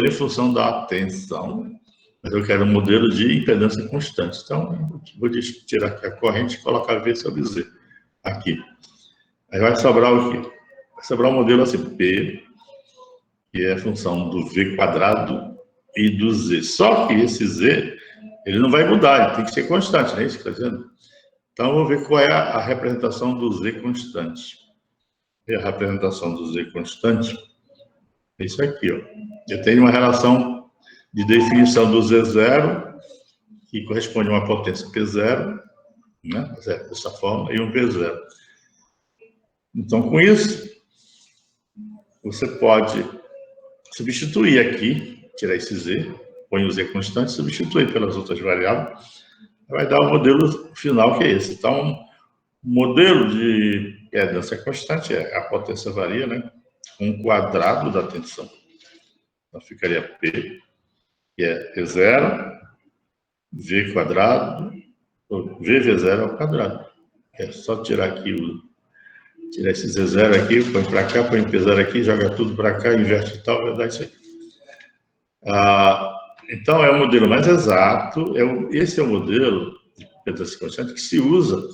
em função da tensão, mas eu quero um modelo de impedância constante. Então, vou tirar aqui a corrente e colocar V sobre Z, aqui. Aí vai sobrar o quê? Vai sobrar um modelo assim, P, que é a função do V quadrado e do Z. Só que esse Z, ele não vai mudar, ele tem que ser constante, não é isso que está dizendo? Então, eu vou ver qual é a representação do Z constante. E a representação do Z constante é isso aqui, ó. Eu tenho uma relação de definição do Z0, que corresponde a uma potência P0, né? Dessa forma, e um P0. Então, com isso, você pode substituir aqui, tirar esse Z, põe o Z constante, substituir pelas outras variáveis, vai dar o modelo final, que é esse. Então, o modelo de impedância constante, a potência varia, né? um quadrado da tensão. Então, ficaria P, que é V0, V quadrado, VV0 ao quadrado. É só tirar aqui, tirar esse Z0 aqui, põe para cá, põe P0 aqui, joga tudo para cá, inverte e tal, vai dar isso aqui. Então, é o modelo mais exato, esse é o modelo de impedância constante que se usa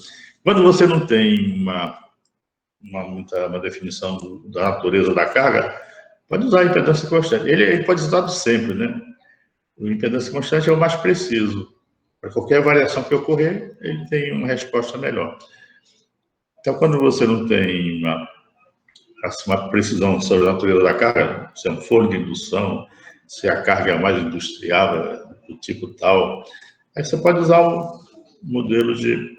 quando você não tem uma definição da natureza da carga, pode usar a impedância constante. Ele pode ser usado sempre, né? O impedância constante é o mais preciso. Para qualquer variação que ocorrer, ele tem uma resposta melhor. Então, quando você não tem uma precisão sobre a natureza da carga, se é um forno de indução, se a carga é mais industrial, do tipo tal, aí você pode usar o modelo de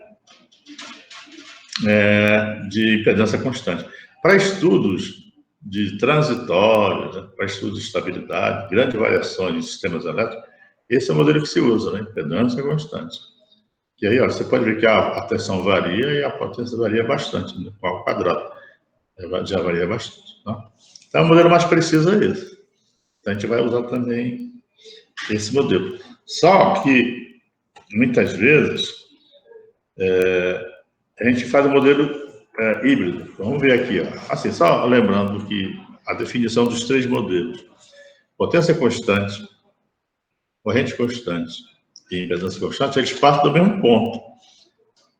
impedância constante. Para estudos de transitórios, né, para estudos de estabilidade, grandes variações em sistemas elétricos, esse é o modelo que se usa, né? Impedância constante. E aí, ó, você pode ver que a tensão varia e a potência varia bastante, né? Ao quadrado. Já varia bastante. Tá? Então, o modelo mais preciso é esse. Então, a gente vai usar também esse modelo. Só que, muitas vezes, a gente faz um modelo híbrido. Vamos ver aqui. Ó. Assim, só lembrando que a definição dos três modelos. Potência constante, corrente constante e impedância constante, eles partem do mesmo ponto.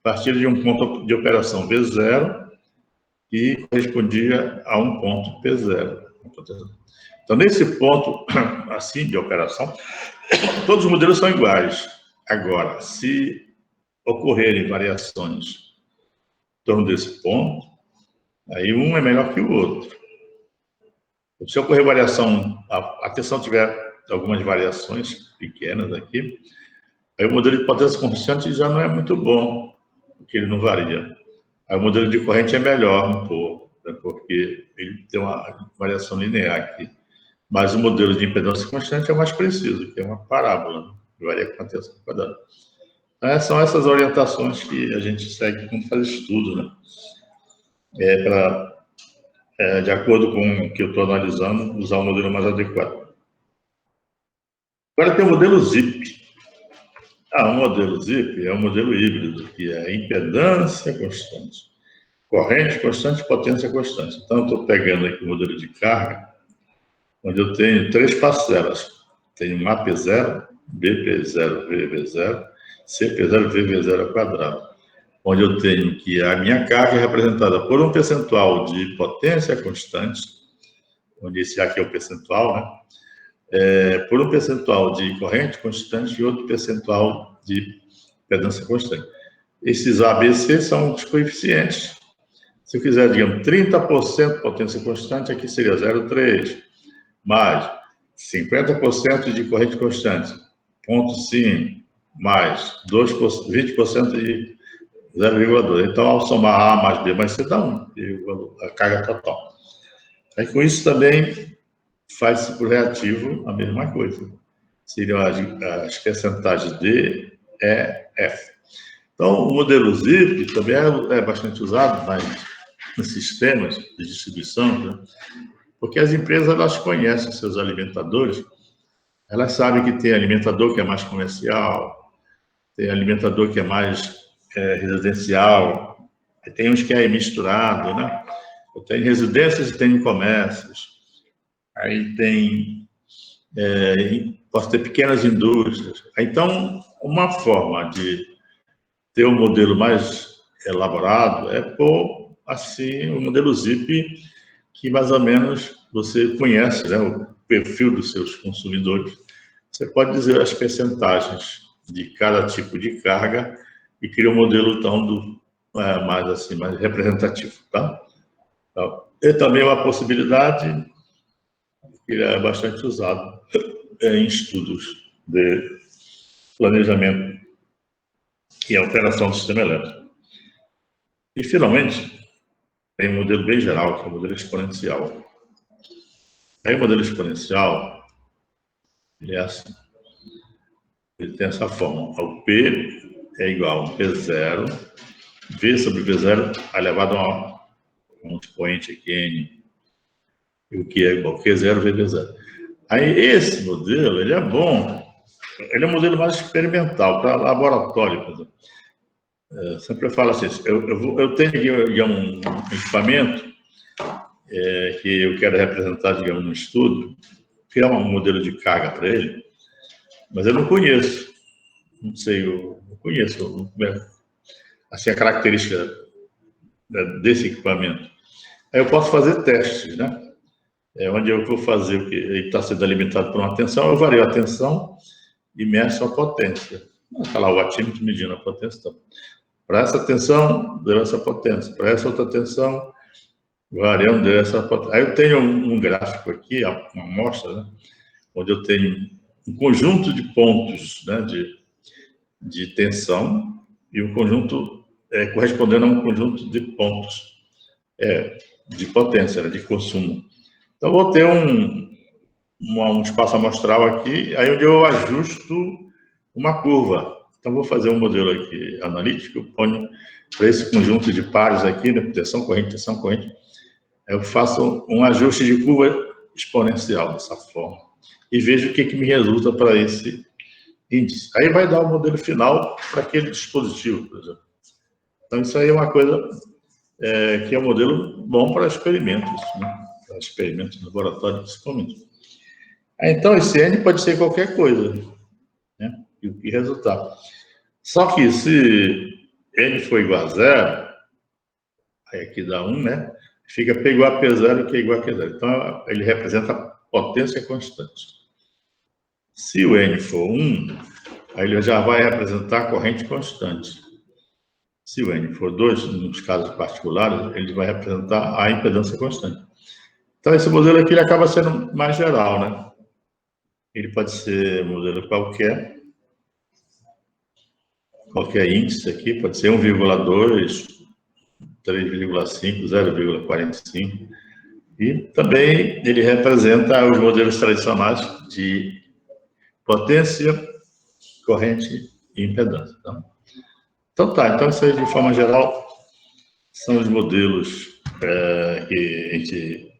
Partiram de um ponto de operação V0 que correspondia a um ponto P0. Então, nesse ponto, assim, de operação, todos os modelos são iguais. Agora, se ocorrerem variações em torno desse ponto, aí um é melhor que o outro. Se ocorrer variação, a tensão tiver algumas variações pequenas aqui, aí o modelo de potência constante já não é muito bom, porque ele não varia. Aí o modelo de corrente é melhor um pouco, né, porque ele tem uma variação linear aqui. Mas o modelo de impedância constante é o mais preciso, que é uma parábola, que varia com a tensão quadrada. Então, são essas orientações que a gente segue quando faz estudo, né? De acordo com o que eu estou analisando, usar o modelo mais adequado. Agora tem o modelo ZIP. O modelo ZIP é um modelo híbrido, que é impedância constante, corrente constante e potência constante. Então, eu estou pegando aqui o modelo de carga, onde eu tenho três parcelas. Tenho AP0, BP0, VV0, CP0, VV0 ao quadrado. Onde eu tenho que a minha carga é representada por um percentual de potência constante, onde esse aqui é o percentual, né? Por um percentual de corrente constante e outro percentual de impedância constante. Esses ABC são os coeficientes. Se eu quiser, digamos, 30% potência constante, aqui seria 0,3, mais 50% de corrente constante, 0,5, mais 20% de 0,2. Então, ao somar A mais B mais C, dá 1, a carga total. Aí, com isso também faz-se por reativo a mesma coisa. Seriam as percentagens D, E, F. Então, o modelo ZIP também é bastante usado nos sistemas de distribuição, né? Porque as empresas, elas conhecem seus alimentadores, elas sabem que tem alimentador que é mais comercial, tem alimentador que é mais residencial, tem uns que é misturado, né? Tem residências e tem comércios, aí pode ter pequenas indústrias. Então, uma forma de ter um modelo mais elaborado é pôr, assim, o modelo ZIP, que mais ou menos você conhece, né, o perfil dos seus consumidores. Você pode dizer as percentagens de cada tipo de carga e cria um modelo então mais representativo, tá? Então, é também uma possibilidade que é bastante usado em estudos de planejamento e operação do sistema elétrico. E, finalmente, tem um modelo bem geral, que é o modelo exponencial. Aí, o modelo exponencial, ele é assim. Ele tem essa forma. O P é igual a P0, V sobre V0 elevado a um expoente aqui, N, o que é igual, Q0 vezes V0. Aí, esse modelo, ele é bom, ele é um modelo mais experimental, para laboratório, por exemplo. Sempre eu falo assim, eu tenho aqui um equipamento que eu quero representar, digamos, no estudo, criar um modelo de carga para ele, mas eu não conheço, não sei, eu não conheço assim, a característica desse equipamento. Aí eu posso fazer testes, né? Onde eu vou fazer o que ele está sendo alimentado por uma tensão, eu vario a tensão e meço a potência. Está lá o watímetro medindo a potência. Então, para essa tensão, deu essa potência. Para essa outra tensão, variando, deu essa potência. Aí eu tenho um gráfico aqui, uma amostra, né? Onde eu tenho um conjunto de pontos, né, de tensão e um conjunto correspondendo a um conjunto de pontos de potência, né, de consumo. Então, vou ter um espaço amostral aqui, aí onde eu ajusto uma curva. Então, vou fazer um modelo aqui analítico, ponho para esse conjunto de pares aqui, né, tensão corrente, eu faço um ajuste de curva exponencial dessa forma e vejo o que me resulta para esse índice. Aí vai dar o modelo final para aquele dispositivo, por exemplo. Então, isso aí é uma coisa que é um modelo bom para experimentos, né? Para experimentos no laboratório, principalmente. Então, esse N pode ser qualquer coisa, né? E o que resultar. Só que se N for igual a zero, aí aqui dá 1, né? Fica P igual a P0, que é igual a Q0. Então, ele representa a potência constante. Se o N for 1, aí ele já vai representar a corrente constante. Se o N for 2, nos casos particulares, ele vai representar a impedância constante. Então, esse modelo aqui ele acaba sendo mais geral, né? Ele pode ser um modelo qualquer índice aqui, pode ser 1,2, 3,5, 0,45. E também ele representa os modelos tradicionais de potência, corrente e impedância. Então isso aí, de forma geral, são os modelos que a gente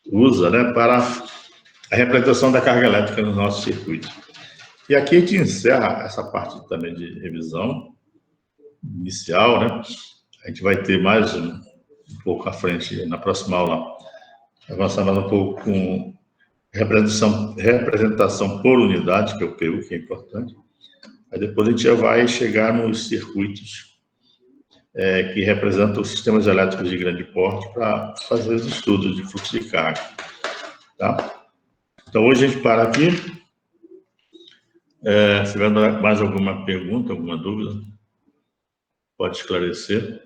usa, né, para a representação da carga elétrica no nosso circuito. E aqui a gente encerra essa parte também de revisão inicial, né? A gente vai ter mais um pouco à frente, na próxima aula, avançar mais um pouco com representação por unidade, que é o PU, que é importante. Aí depois a gente já vai chegar nos circuitos que representam os sistemas elétricos de grande porte para fazer os estudos de fluxo de carga. Tá? Então, hoje a gente para aqui. Se tiver mais alguma pergunta, alguma dúvida, pode esclarecer.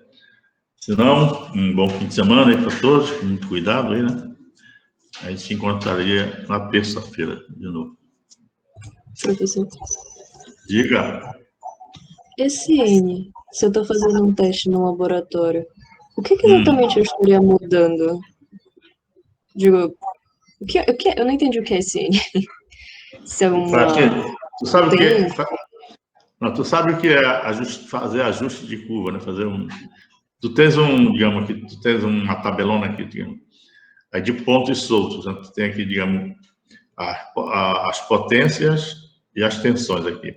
Se não, um bom fim de semana aí para todos, com muito cuidado aí, né? A gente se encontraria na terça-feira de novo. Professor. Diga. Esse N, se eu estou fazendo um teste no laboratório, o que exatamente eu estaria mudando? Digo, eu não entendi o que é esse N. Se é uma... Tu sabe o que é? Não, tu sabe o que é fazer ajuste de curva, né? Tu tens digamos aqui, tu tens uma tabelona aqui, digamos, aí de pontos soltos, né? Tu tem aqui, digamos, as potências e as tensões aqui.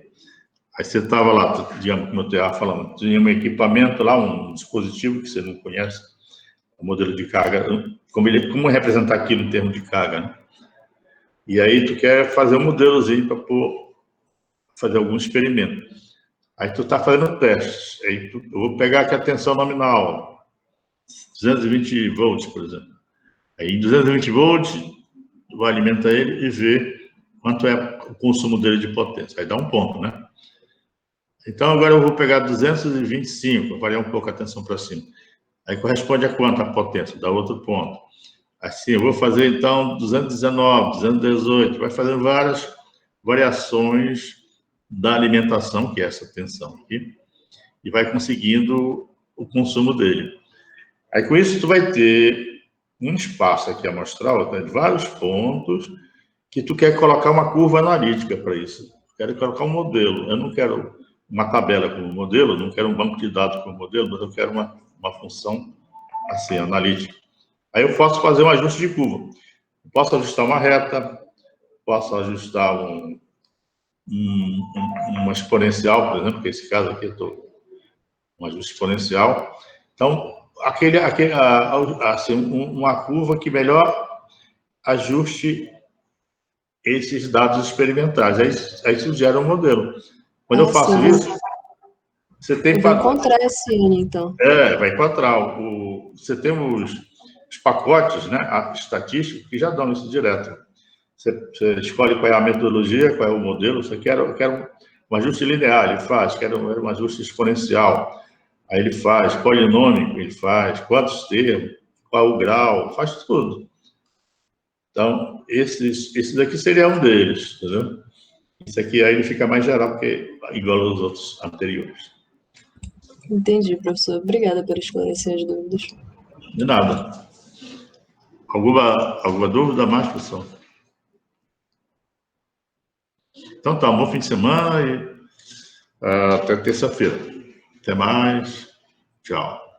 Aí você estava lá, digamos, como eu estava falando, tinha um equipamento lá, um dispositivo que você não conhece, um modelo de carga, como representar aquilo em termos de carga, né? E aí tu quer fazer um modelozinho para fazer algum experimento. Aí tu está fazendo testes. Aí eu vou pegar aqui a tensão nominal, 220 volts, por exemplo. Aí em 220 volts, tu vai alimentar ele e ver quanto é o consumo dele de potência. Aí dá um ponto, né? Então agora eu vou pegar 225, variar um pouco a tensão para cima. Aí corresponde a quanto a potência? Dá outro ponto. Assim, eu vou fazer então 219, 218, vai fazendo várias variações da alimentação, que é essa tensão aqui, e vai conseguindo o consumo dele. Aí com isso tu vai ter um espaço aqui amostral, de vários pontos, que tu quer colocar uma curva analítica para isso. Quero colocar um modelo. Eu não quero uma tabela como modelo, não quero um banco de dados como modelo, mas eu quero uma função assim, analítica. Aí eu posso fazer um ajuste de curva. Eu posso ajustar uma reta, posso ajustar uma exponencial, por exemplo, que esse caso aqui, um ajuste exponencial. Então, assim, uma curva que melhor ajuste esses dados experimentais. Aí isso gera um modelo. Quando eu faço isso, você tem... Eu vou encontrar esse N, então. Vai encontrar. Você tem os pacotes, né, estatísticos, que já dão isso direto. Você escolhe qual é a metodologia, qual é o modelo. Você quer um ajuste linear, ele faz. Quer um ajuste exponencial, aí ele faz. Polinômico, ele faz. Quantos termos, qual o grau, faz tudo. Então, esse daqui seria um deles, entendeu? Esse aqui aí ele fica mais geral, porque igual aos outros anteriores. Entendi, professor. Obrigada por esclarecer as dúvidas. De nada. Alguma dúvida mais, pessoal? Então tá, um bom fim de semana e até terça-feira. Até mais. Tchau.